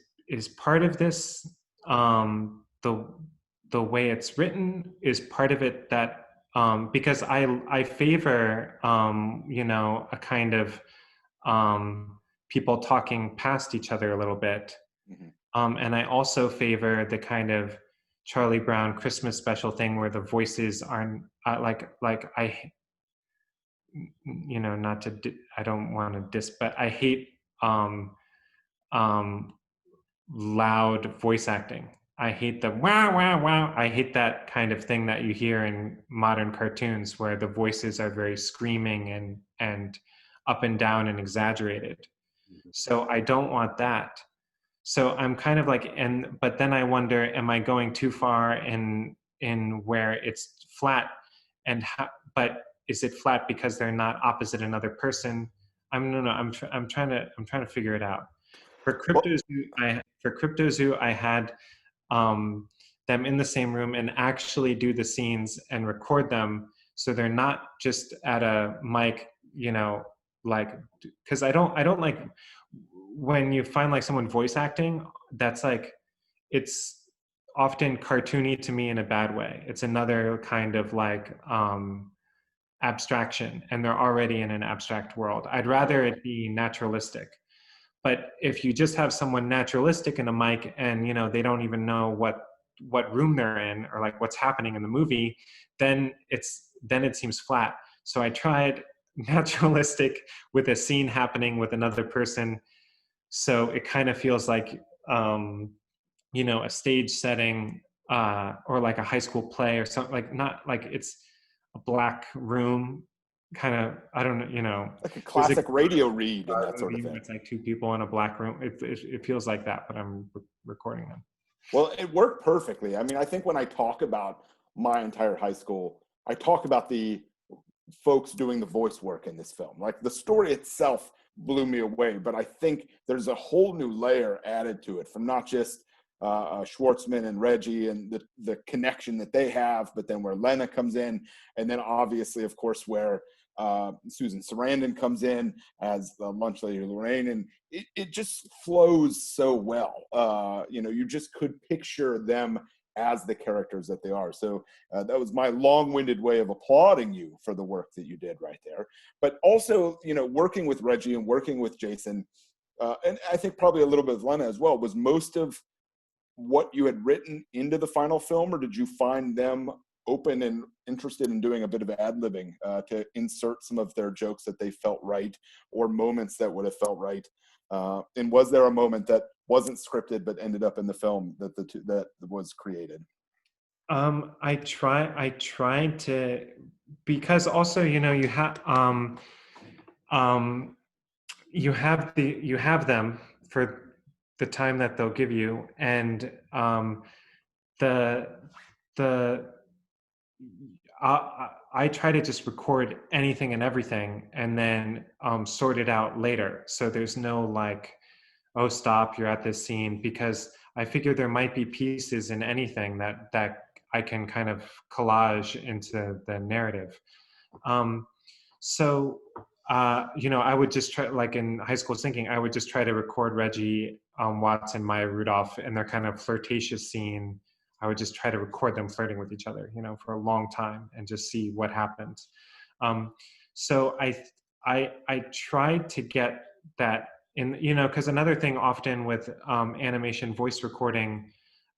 part of this the way it's written? Is part of it that because I favor you know, a kind of people talking past each other a little bit. And I also favor the kind of Charlie Brown Christmas special thing where the voices aren't like I, you know, not to I don't want to but I hate um, loud voice acting. I hate the wow wow wow. I hate that kind of thing that you hear in modern cartoons where the voices are very screaming and up and down and exaggerated. So I don't want that. So I'm kind of like, but then I wonder, am I going too far in where it's flat, and but is it flat because they're not opposite another person? No, I'm trying to figure it out. For Crypto Zoo, I had them in the same room and actually do the scenes and record them, so they're not just at a mic, you know, like, because I don't like when you find like someone voice acting that's like, it's often cartoony to me in a bad way. It's another kind of like abstraction, and they're already in an abstract world. I'd rather it be naturalistic. But if you just have someone naturalistic in a mic and, you know, they don't even know what room they're in or like what's happening in the movie, then it seems flat. So I tried naturalistic with a scene happening with another person, so it kind of feels like you know, a stage setting or like a high school play or something, like not like it's a black room kind of, I don't know, you know, Like a there's a classic radio read and that sort of movie where thing. it's like two people in a black room. It feels like that, but I'm recording them. Well, it worked perfectly. I mean, I think when I talk about my entire high school, I talk about the folks doing the voice work in this film. Like the story itself blew me away, but I think there's a whole new layer added to it from not just Schwartzman and Reggie and the connection that they have, but then where Lena comes in, and then obviously, of course, where Susan Sarandon comes in as the lunch lady Lorraine, and it just flows so well. You know, you just could picture them as the characters that they are. So that was my long-winded way of applauding you for the work that you did right there. But also, you know, working with Reggie and working with Jason, and I think probably a little bit of Lena as well, was most of what you had written into the final film, or did you find them open and interested in doing a bit of ad-libbing to insert some of their jokes that they felt right, or moments that would have felt right? And was there a moment that wasn't scripted but ended up in the film that was created? I tried to, because also, you know, you have them for the time that they'll give you, and the the I try to just record anything and everything and then sort it out later. So there's no like, oh, stop, you're at this scene, because I figure there might be pieces in anything that I can kind of collage into the narrative. Um, so, you know, I would just try, like in high school thinking, I would just try to record Reggie, Watts, and Maya Rudolph in their kind of flirtatious scene. I would just try to record them flirting with each other, you know, for a long time and just see what happens. Um, so I tried to get that in, you know, because another thing often with animation voice recording,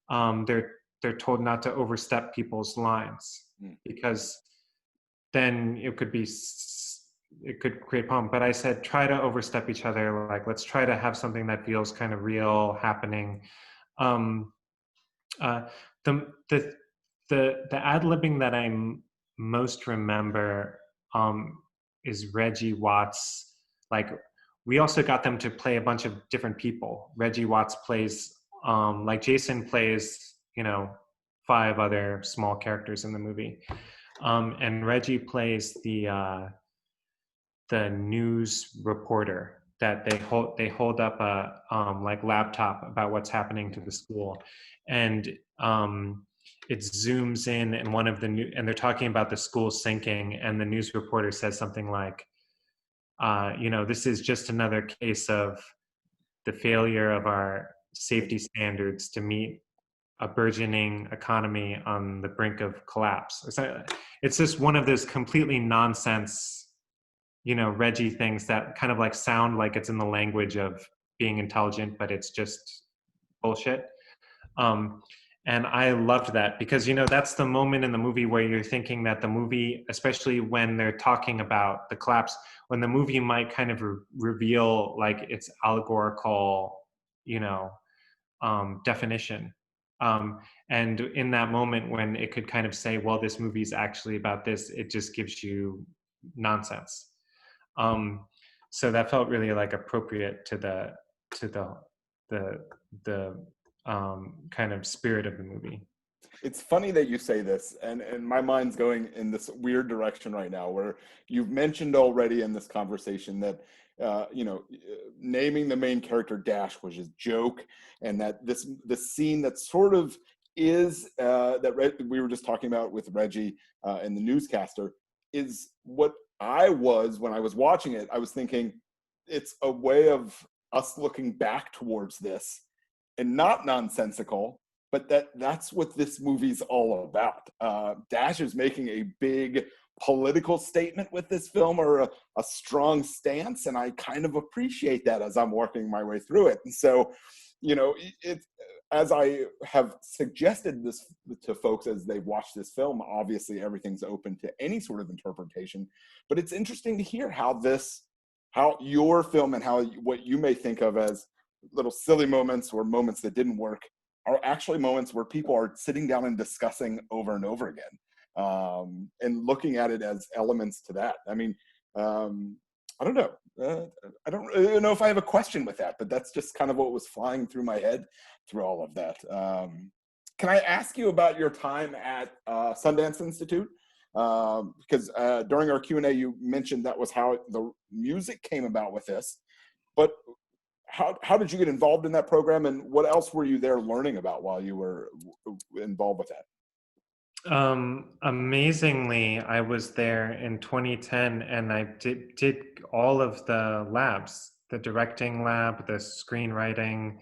they're told not to overstep people's lines, because then it could create a problem. But I said, try to overstep each other. Like, let's try to have something that feels kind of real happening. Um, uh, the the the ad-libbing that I most remember is Reggie Watts. Like, we also got them to play a bunch of different people. Reggie Watts plays like Jason plays, you know, 5 other small characters in the movie. And Reggie plays the news reporter that they hold up a like laptop about what's happening to the school, and it zooms in, and one of the new and they're talking about the school sinking, and the news reporter says something like, this is just another case of the failure of our safety standards to meet a burgeoning economy on the brink of collapse. It's just one of those completely nonsense, Reggie things that kind of like sound like it's in the language of being intelligent, but it's just bullshit. And I loved that because, that's the moment in the movie where you're thinking that the movie, especially when they're talking about the collapse, when the movie might kind of reveal like its allegorical, definition. And in that moment when it could kind of say, well, this movie's actually about this, it just gives you nonsense. So that felt really like appropriate to the kind of spirit of the movie. It's funny that you say this, and my mind's going in this weird direction right now, where you've mentioned already in this conversation that naming the main character Dash was a joke, and that this scene that sort of is we were just talking about with Reggie and the newscaster is what I was when I was watching it. I was thinking it's a way of us looking back towards this, and not nonsensical, but that's what this movie's all about. Dash is making a big political statement with this film, or a strong stance, and I kind of appreciate that as I'm working my way through it. And so, as I have suggested this to folks as they've watched this film, obviously everything's open to any sort of interpretation, but it's interesting to hear how your film and what you may think of as little silly moments or moments that didn't work are actually moments where people are sitting down and discussing over and over again, and looking at it as elements to that. I mean, I don't know. I don't really know if I have a question with that, but that's just kind of what was flying through my head through all of that. Can I ask you about your time at Sundance Institute? Because during our Q&A, you mentioned that was how the music came about with this, but how did you get involved in that program, and what else were you there learning about while you were involved with that? Amazingly, I was there in 2010, and I did all of the labs, the directing lab, the screenwriting,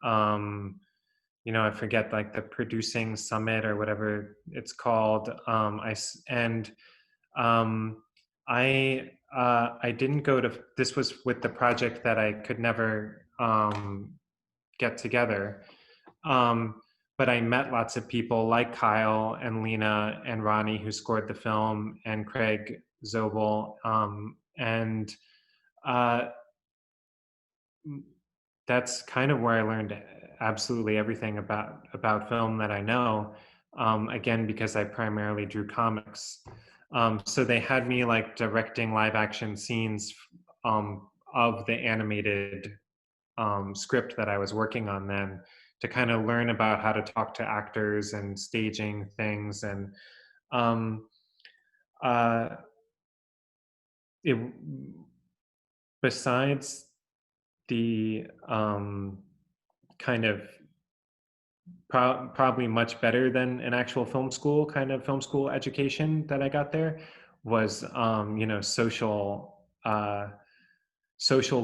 I forget, like the producing summit or whatever it's called. I didn't go to, this was with the project that I could never get together. But I met lots of people like Kyle and Lena and Ronnie, who scored the film, and Craig Zobel. And that's kind of where I learned absolutely everything about film that I know, again, because I primarily drew comics. So they had me like directing live action scenes of the animated script that I was working on then, to kind of learn about how to talk to actors and staging things. And besides the kind of probably much better than an actual film school education that I got there, was social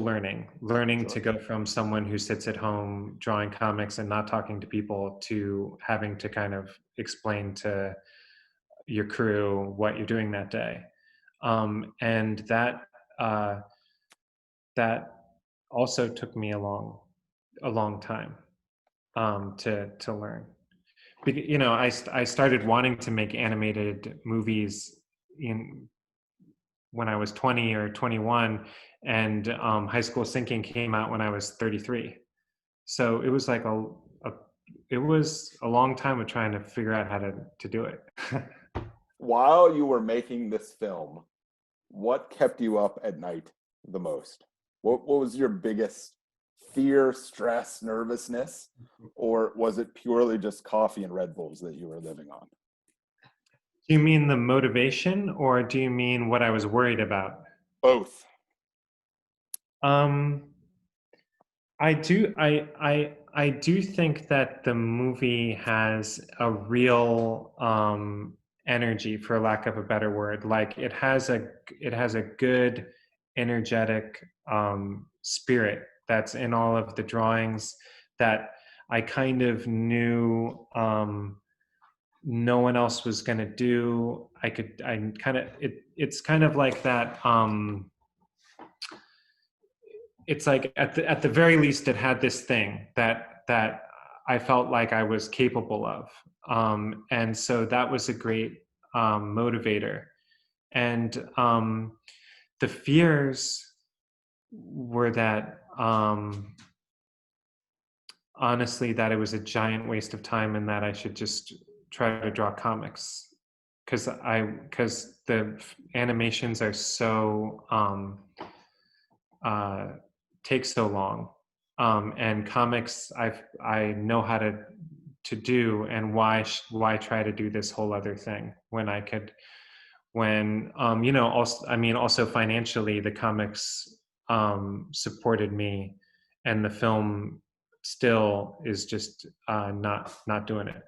learning Sure. To go from someone who sits at home drawing comics and not talking to people, to having to kind of explain to your crew what you're doing that day. And that also took me a long time to learn. I started wanting to make animated movies when I was 20 or 21, and High School Sinking came out when I was 33. So it was like it was a long time of trying to figure out how to do it. While you were making this film, what kept you up at night the most? What was your biggest fear, stress, nervousness, or was it purely just coffee and Red Bulls that you were living on? Do you mean the motivation, or do you mean what I was worried about? Both. Um, I do think that the movie has a real energy, for lack of a better word. Like it has a good, energetic spirit that's in all of the drawings that I kind of knew no one else was going to do. It's kind of like that. It's like at the very least it had this thing that I felt like I was capable of, and so that was a great motivator. And the fears were that honestly that it was a giant waste of time and that I should just try to draw comics because the animations are so take so long, and comics I know how to do, and why try to do this whole other thing when I could, when also I mean also financially the comics supported me, and the film still is just not doing it.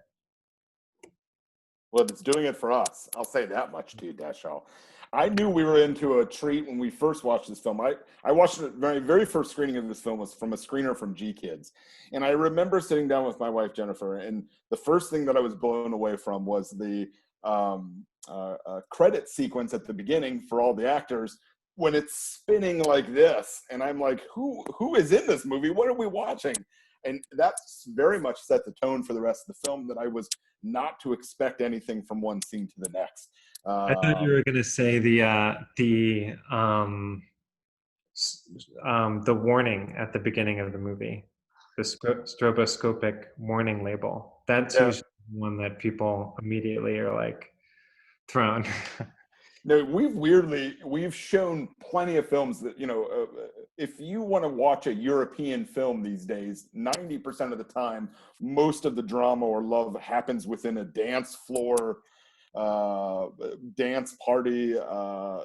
Well, it's doing it for us. I'll say that much to you, Dashal. I knew we were into a treat when we first watched this film. I watched it, very first screening of this film was from a screener from G Kids. And I remember sitting down with my wife, Jennifer, and the first thing that I was blown away from was the credit sequence at the beginning for all the actors when it's spinning like this. And I'm like, who is in this movie? What are we watching? And that's very much set the tone for the rest of the film, that I was not to expect anything from one scene to the next. I thought you were going to say the warning at the beginning of the movie, the stroboscopic warning label. That's Yeah. usually one that people immediately are like thrown. No, we've shown plenty of films that, if you want to watch a European film these days, 90% of the time, most of the drama or love happens within a dance floor, dance party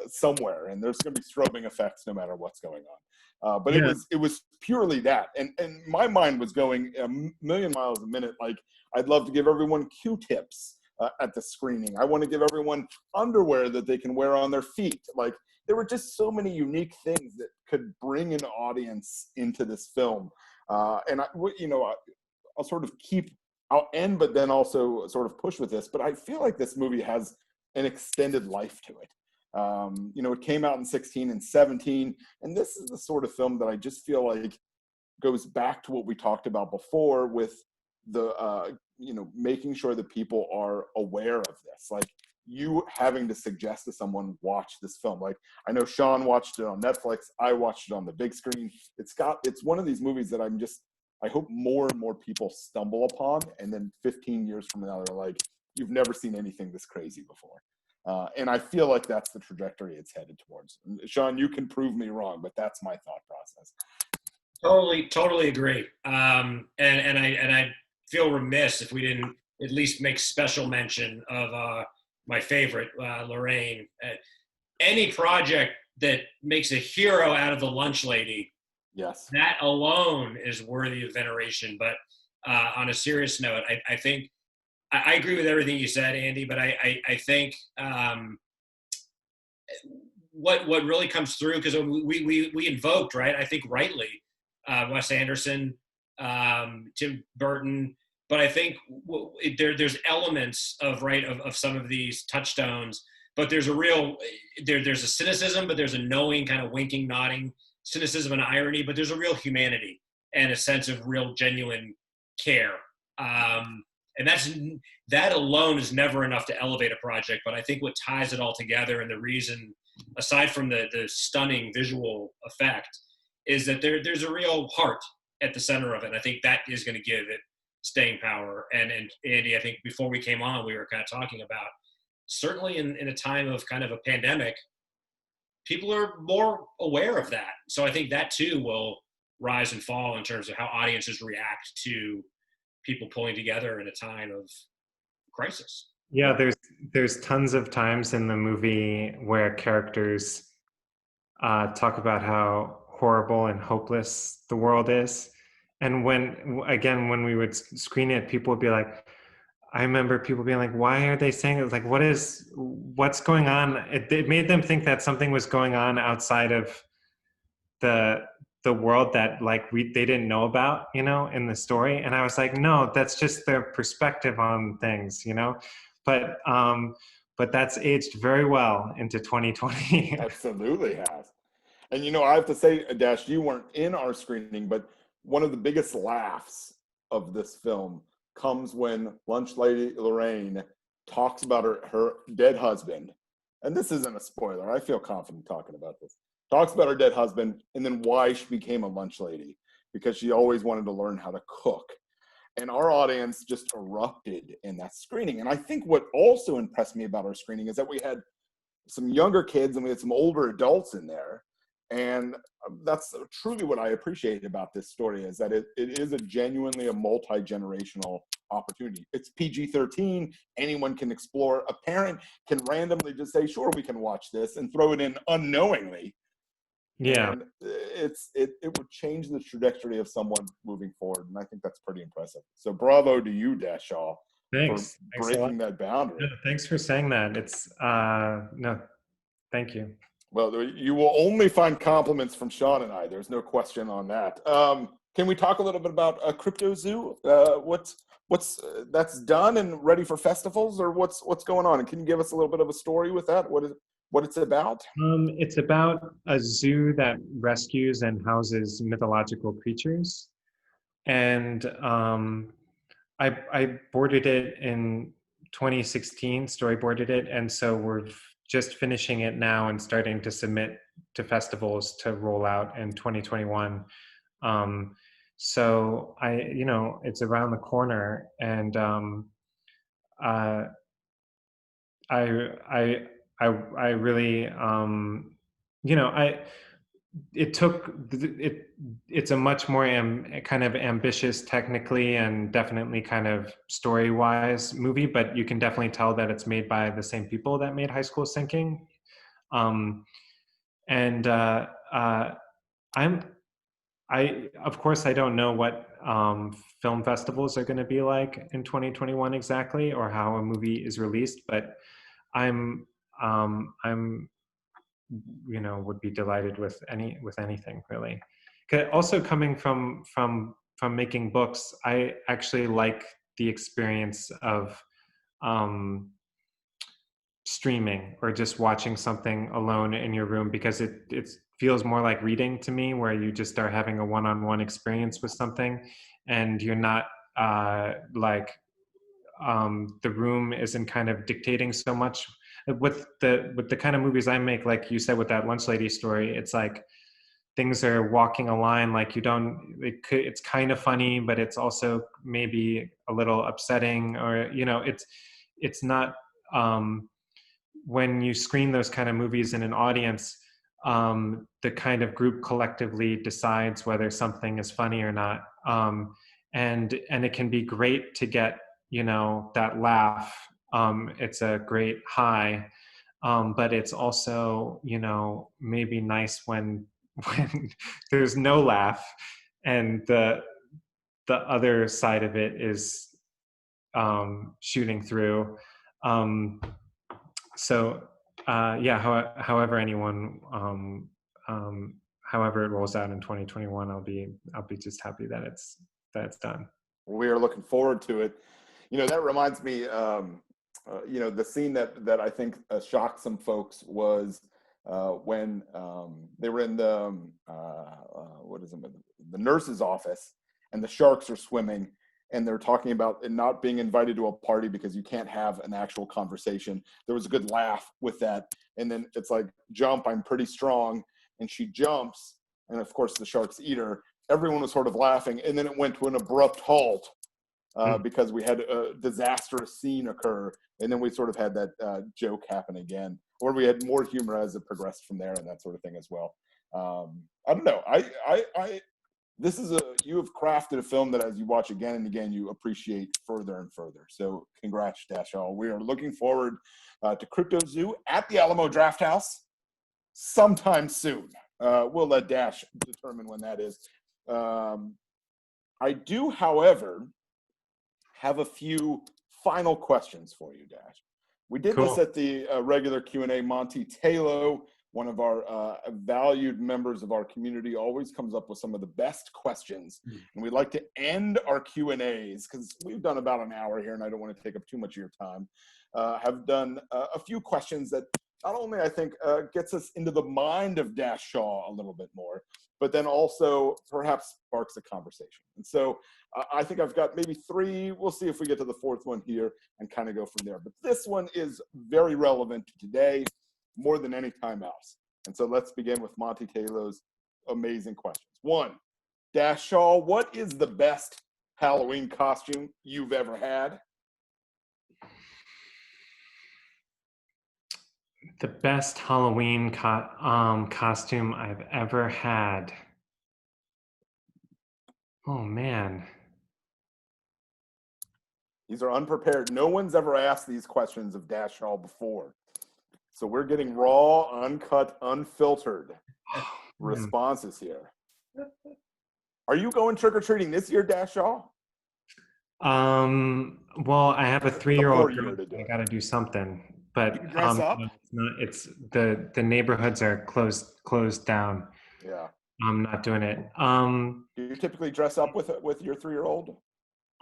somewhere, and there's going to be strobing effects no matter what's going on. But Yeah. it was purely that, and my mind was going a million miles a minute. Like, I'd love to give everyone Q-tips at the screening. I want to give everyone underwear that they can wear on their feet. Like, there were just so many unique things that could bring an audience into this film. And I'll sort of I'll end, but then also sort of push with this. But I feel like this movie has an extended life to it. It came out in 16 and 17, and this is the sort of film that I just feel like goes back to what we talked about before with the making sure that people are aware of this, like you having to suggest to someone, watch this film. Like, I know Sean watched it on Netflix, I watched it on the big screen. It's one of these movies that I hope more and more people stumble upon, and then 15 years from now they're like, you've never seen anything this crazy before. And I feel like that's the trajectory it's headed towards. Sean, you can prove me wrong, but that's my thought process. Totally agree. And I feel remiss if we didn't at least make special mention of my favorite, Lorraine. Any project that makes a hero out of the lunch lady, Yes, that alone is worthy of veneration. But on a serious note, I think I agree with everything you said, Andy. But I think what really comes through, because we invoked, right? I think rightly, Wes Anderson, Tim Burton, but I think there's elements of some of these touchstones, but there's a cynicism, but there's a knowing, kind of winking, nodding cynicism and irony, but there's a real humanity and a sense of real genuine care. And that alone is never enough to elevate a project, but I think what ties it all together, and the reason, aside from the stunning visual effect, is that there's a real heart at the center of it. And I think that is going to give it staying power. And Andy, I think before we came on, we were kind of talking about, certainly in a time of kind of a pandemic, people are more aware of that. So I think that too will rise and fall in terms of how audiences react to people pulling together in a time of crisis. Yeah, there's tons of times in the movie where characters talk about how horrible and hopeless the world is. And when we would screen it, people would be like, I remember people being like, why are they saying it? Like, what's going on? It made them think that something was going on outside of the the world that like they didn't know about, in the story. And I was like, no, that's just their perspective on things, but that's aged very well into 2020. Absolutely has. And I have to say, Dash, you weren't in our screening, but one of the biggest laughs of this film comes when Lunch Lady Lorraine talks about her dead husband. And this isn't a spoiler. I feel confident talking about this. Talks about her dead husband and then why she became a lunch lady, because she always wanted to learn how to cook. And our audience just erupted in that screening. And I think what also impressed me about our screening is that we had some younger kids and we had some older adults in there. And that's truly what I appreciate about this story, is that it is genuinely a multi-generational opportunity. It's PG-13. Anyone can explore. A parent can randomly just say, sure, we can watch this, and throw it in unknowingly. Yeah. And it would change the trajectory of someone moving forward. And I think that's pretty impressive. So bravo to you, Dashaw, Thanks. for breaking that boundary. No, thanks for saying that. It's no, thank you. Well, you will only find compliments from Sean and I. There's no question on that. Can we talk a little bit about Crypto Zoo? What's that's done and ready for festivals, or what's going on? And can you give us a little bit of a story with that? What it's about? It's about a zoo that rescues and houses mythological creatures, and I boarded it in 2016, storyboarded it, and so we're just finishing it now and starting to submit to festivals to roll out in 2021. So it's around the corner, and I really, it's a much more kind of ambitious technically and definitely kind of story-wise movie, but you can definitely tell that it's made by the same people that made High School Sinking. And of course, I don't know what film festivals are going to be like in 2021 exactly, or how a movie is released, but I'm would be delighted with anything really. Also, coming from making books, I actually like the experience of streaming or just watching something alone in your room, because it feels more like reading to me, where you just are having a one-on-one experience with something, and you're not the room isn't kind of dictating so much. With the kind of movies I make, like you said with that Lunch Lady story, it's like things are walking a line, like it's kind of funny, but it's also maybe a little upsetting, or it's not when you screen those kind of movies in an audience, the kind of group collectively decides whether something is funny or not, and it can be great to get that laugh. It's a great high, but it's also maybe nice when there's no laugh, and the other side of it is shooting through. So however however it rolls out in 2021, I'll be just happy that it's done. We are looking forward to it. That reminds me, the scene that I think shocked some folks was when they were in the the nurse's office, and the sharks are swimming, and they're talking about it not being invited to a party because you can't have an actual conversation. There was a good laugh with that. And then it's like, jump, I'm pretty strong. And she jumps, and of course the sharks eat her. Everyone was sort of laughing, and then it went to an abrupt halt because we had a disastrous scene occur, and then we sort of had that joke happen again, or we had more humor as it progressed from there, and that sort of thing as well. I don't know. This is you have crafted a film that as you watch again and again, you appreciate further and further. So congrats, Dashaw. We are looking forward to Crypto Zoo at the Alamo Drafthouse sometime soon. We'll let Dash determine when that is. I do, however, have a few final questions for you, Dash. We did this Cool. at the regular Q&A. Monty Taylor, one of our valued members of our community, always comes up with some of the best questions. And we like to end our Q&As, because we've done about an hour here and I don't want to take up too much of your time. Have done a few questions that not only, I think, gets us into the mind of Dash Shaw a little bit more, but then also perhaps sparks a conversation. And so I think I've got maybe three. We'll see if we get to the fourth one here and kind of go from there. But this one is very relevant to today, more than any time else. And so let's begin with Monty Taylor's amazing questions. One, Dash Shaw, what is the best Halloween costume you've ever had? The best Halloween costume I've ever had. Oh man. These are unprepared. No one's ever asked these questions of Dash Shaw before. So we're getting raw, uncut, unfiltered responses here. Are you going trick-or-treating this year, Dash Shaw? Well, I have a 3-year-old girl. I got to do something. But you dress up? it's the neighborhoods are closed down. Yeah. I'm not doing it. Do you typically dress up with your 3-year-old?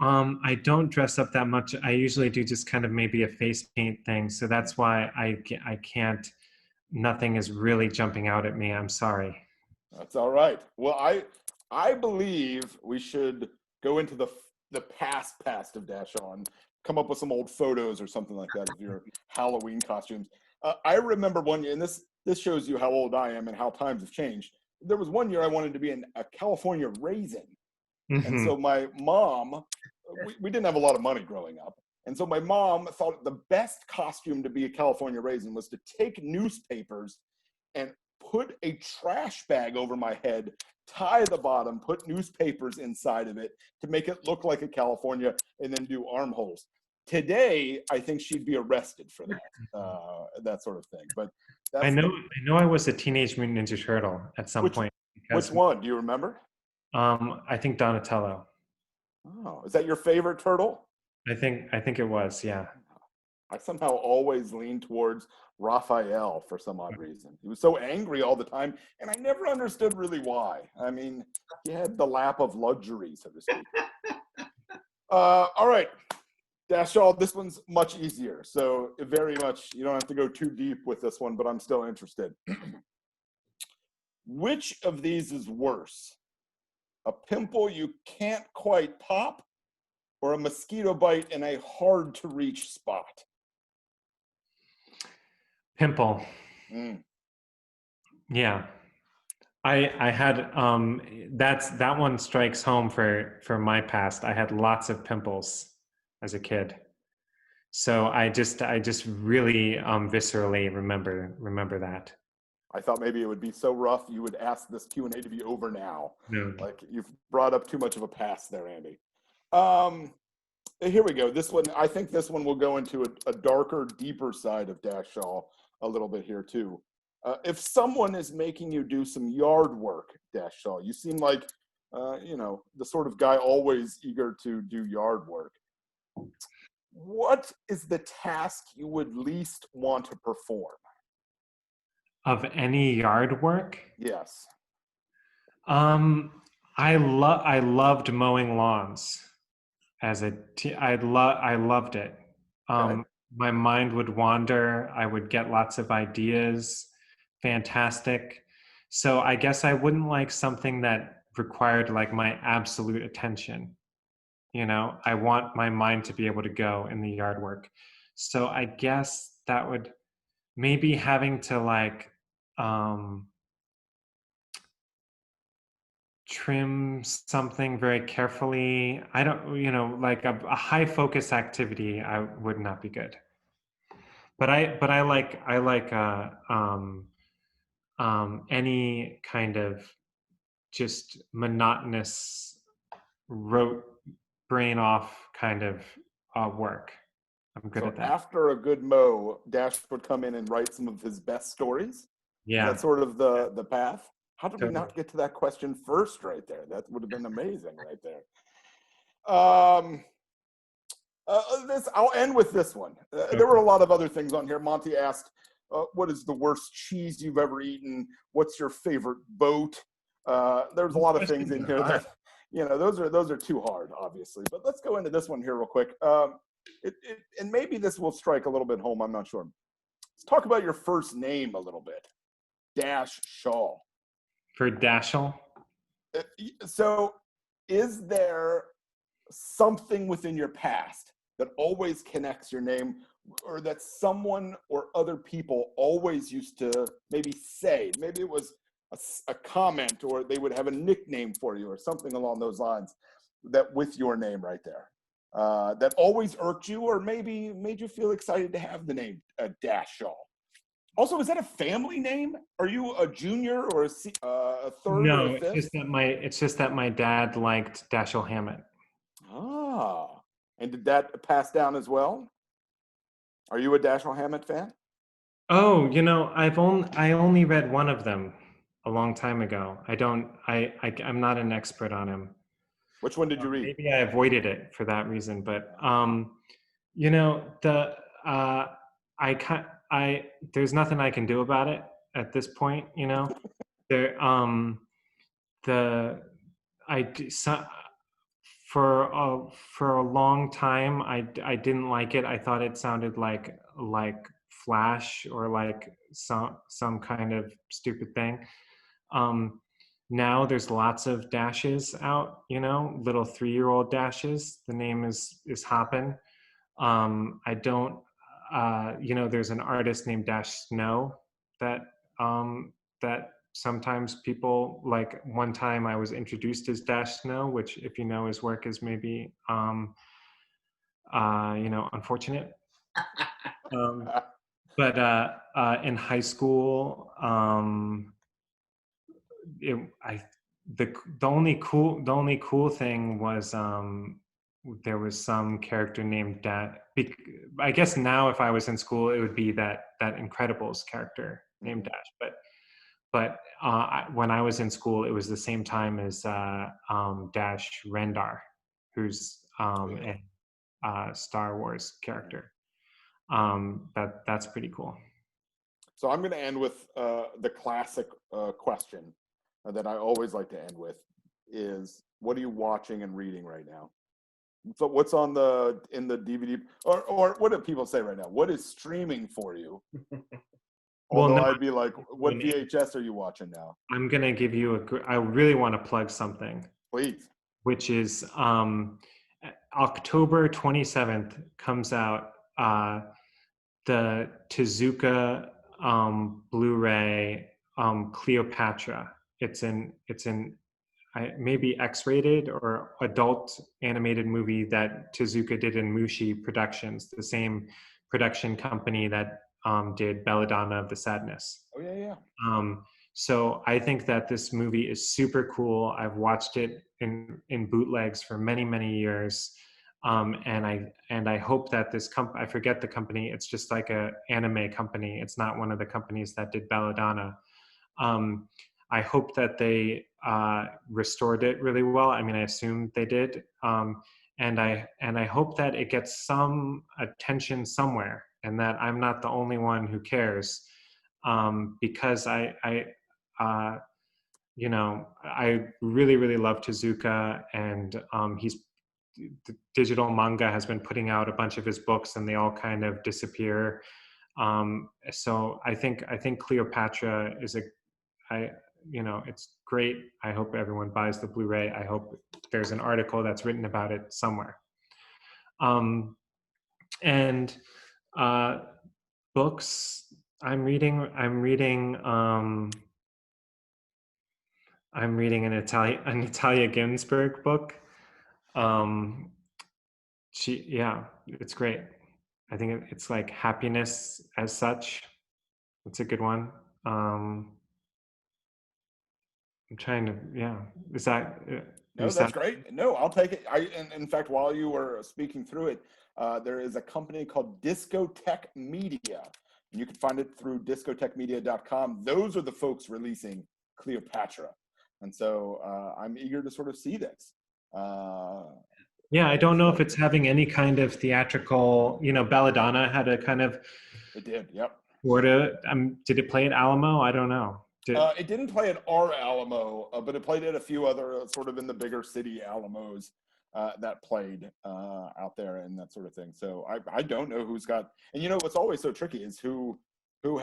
I don't dress up that much. I usually do just kind of maybe a face paint thing. So that's why I can't, nothing is really jumping out at me. I'm sorry. That's all right. Well, I believe we should go into the past of Dash Shaw and come up with some old photos or something like that of your Halloween costumes. I remember one year, and this shows you how old I am and how times have changed. There was one year I wanted to be a California raisin. And so my mom, we didn't have a lot of money growing up. And so my mom thought the best costume to be a California raisin was to take newspapers and put a trash bag over my head, tie the bottom, put newspapers inside of it to make it look like a California, and then do armholes. Today, I think she'd be arrested for that sort of thing. But that's I know I was a Teenage Mutant Ninja Turtle at some point. Which one? Do you remember? I think Donatello. Oh, is that your favorite turtle? I think it was, yeah. I somehow always lean towards Raphael for some odd reason. He was so angry all the time, and I never understood really why. I mean, he had the lap of luxury, so to speak. All right, Dash Shaw, this one's much easier. So very much, you don't have to go too deep with this one, but I'm still interested. Which of these is worse? A pimple you can't quite pop, or a mosquito bite in a hard to reach spot? Pimple. Yeah. I had that one strikes home for my past. I had lots of pimples as a kid. So I just really viscerally remember that. I thought maybe it would be so rough you would ask this Q&A to be over now. No. Like, you've brought up too much of a past there, Andy. Here we go. This one, I think this one will go into a darker, deeper side of Dash Shaw a little bit here too. If someone is making you do some yard work, Dash Shaw, you seem like, the sort of guy always eager to do yard work. What is the task you would least want to perform? Of any yard work? Yes. I loved mowing lawns as I loved it. Okay. My mind would wander. I would get lots of ideas. Fantastic. So I guess I wouldn't like something that required like my absolute attention. I want my mind to be able to go in the yard work. So I guess that would maybe having to like trim something very carefully. I don't, like a high focus activity, I would not be good. But I like any kind of just monotonous, rote, brain off kind of work. I'm good at that. After a good mow, Dash would come in and write some of his best stories. Is Yeah, that sort of the path? How did we totally. not get to that question first right there? That would have been amazing right there. Um, I'll end with this one. There were a lot of other things on here. Monty asked, what is the worst cheese you've ever eaten? What's your favorite boat? There's a These lot of things questions in are here hard. that, those are too hard, obviously. But let's go into this one here real quick. And maybe this will strike a little bit home. I'm not sure. Let's talk about your first name a little bit. Dash Shaw. For Dashel? So is there something within your past that always connects your name, or that someone or other people always used to maybe say? Maybe it was a comment, or they would have a nickname for you or something along those lines, that with your name right there, that always irked you or maybe made you feel excited to have the name Dash Shaw. Also, is that a family name? Are you a junior or a third or a No, fifth? it's just that my dad liked Dashiell Hammett. Ah, and did that pass down as well? Are you a Dashiell Hammett fan? Oh, I only read one of them a long time ago. I don't I'm not an expert on him. Which one did you read? Maybe I avoided it for that reason, but the I can I there's nothing I can do about it at this point, There the I d- so, for a long time I didn't like it. I thought it sounded like Flash or like some kind of stupid thing. Um, Now there's lots of dashes out, little 3-year-old dashes. The name is hoppin'. I don't, there's an artist named Dash Snow that that sometimes people like. One time I was introduced as Dash Snow, which, if you know his work, is maybe unfortunate. Um, but in high school, it, I the only cool thing was there was some character named I guess now if I was in school it would be that Incredibles character named Mhm. Dash, but when I was in school it was the same time as Dash Rendar, who's Really? a Star Wars character. That's pretty cool. So I'm going to end with the classic question that I always like to end with is, what are you watching and reading right now? So what's on in the DVD, or what do people say right now? What is streaming for you? Well, Although no, I'd be like, what VHS are you watching now? I'm gonna give you I really want to plug something, Please. which is October 27th comes out the Tezuka Blu-ray Cleopatra. It's in maybe X-rated or adult animated movie that Tezuka did in Mushi Productions, the same production company that did Belladonna of the Sadness. Oh yeah, yeah. So I think that this movie is super cool. I've watched it in bootlegs for many, many years. And I hope that I forget the company. It's just like a anime company. It's not one of the companies that did Belladonna. Um, I hope that they restored it really well. I mean, I assume they did. And I hope that it gets some attention somewhere, and that I'm not the only one who cares, because uh, I really, really love Tezuka, and the digital manga has been putting out a bunch of his books, and they all kind of disappear. So I think Cleopatra is it's great. I hope everyone buys the Blu-ray. I hope there's an article that's written about it somewhere. And books I'm reading an Natalia Ginsburg book. Um, it's great. I think it's like Happiness as Such. It's a good one. I'm trying to, yeah. Is that, No, is that, that's great. No, I'll take it. In fact, while you were speaking through it, there is a company called Discotech Media And you can find it through discotechmedia.com. Those are the folks releasing Cleopatra. And so I'm eager to sort of see this. Yeah, I don't know if it's having any kind of theatrical, Belladonna had a kind of. It did, yep. Did it play at Alamo? I don't know. It didn't play at our Alamo, but it played at a few other sort of in the bigger city Alamos that played out there and that sort of thing. So I don't know who's got, and what's always so tricky is who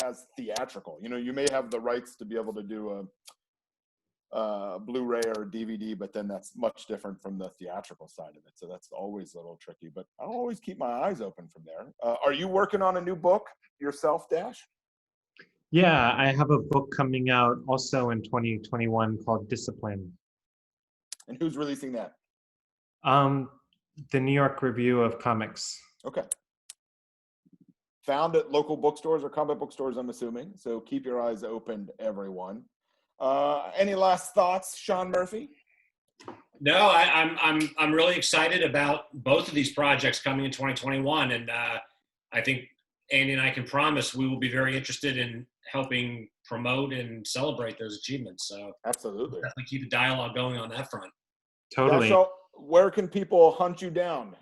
has theatrical. You may have the rights to be able to do a Blu-ray or a DVD, but then that's much different from the theatrical side of it. So that's always a little tricky, but I'll always keep my eyes open from there. Are you working on a new book yourself, Dash? Yeah, I have a book coming out also in 2021 called Discipline. And who's releasing that? The New York Review of Comics. Okay. Found at local bookstores or comic book stores, I'm assuming. So keep your eyes open, everyone. Any last thoughts, Sean Murphy? No, I'm really excited about both of these projects coming in 2021, and I think Andy and I can promise we will be very interested in helping promote and celebrate those achievements. So absolutely, definitely keep the dialogue going on that front. Totally. Yeah, so where can people hunt you down?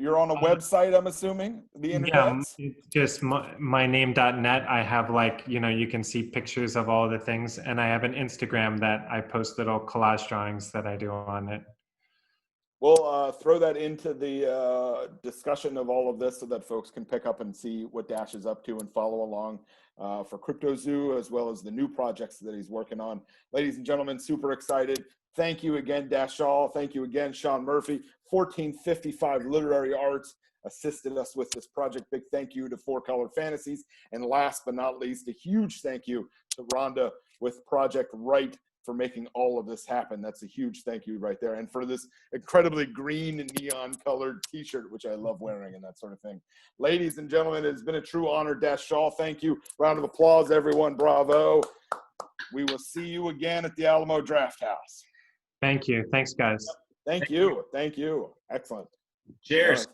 You're on a website, I'm assuming, the internet? Yeah, just myname.net. I have you can see pictures of all the things. And I have an Instagram that I post little collage drawings that I do on it. We'll throw that into the discussion of all of this so that folks can pick up and see what Dash is up to and follow along for Crypto Zoo, as well as the new projects that he's working on. Ladies and gentlemen, super excited. Thank you again, Dash Shaw. Thank you again, Sean Murphy. 1455 Literary Arts assisted us with this project. Big thank you to Four Color Fantasies. And last but not least, a huge thank you to Rhonda with Project Right for making all of this happen. That's a huge thank you right there. And for this incredibly green and neon colored t-shirt, which I love wearing and that sort of thing. Ladies and gentlemen, it has been a true honor. Dash Shaw, thank you. Round of applause, everyone. Bravo. We will see you again at the Alamo Draft House. Thank you. Thanks, guys. Thank you. Thank you. Excellent. Cheers.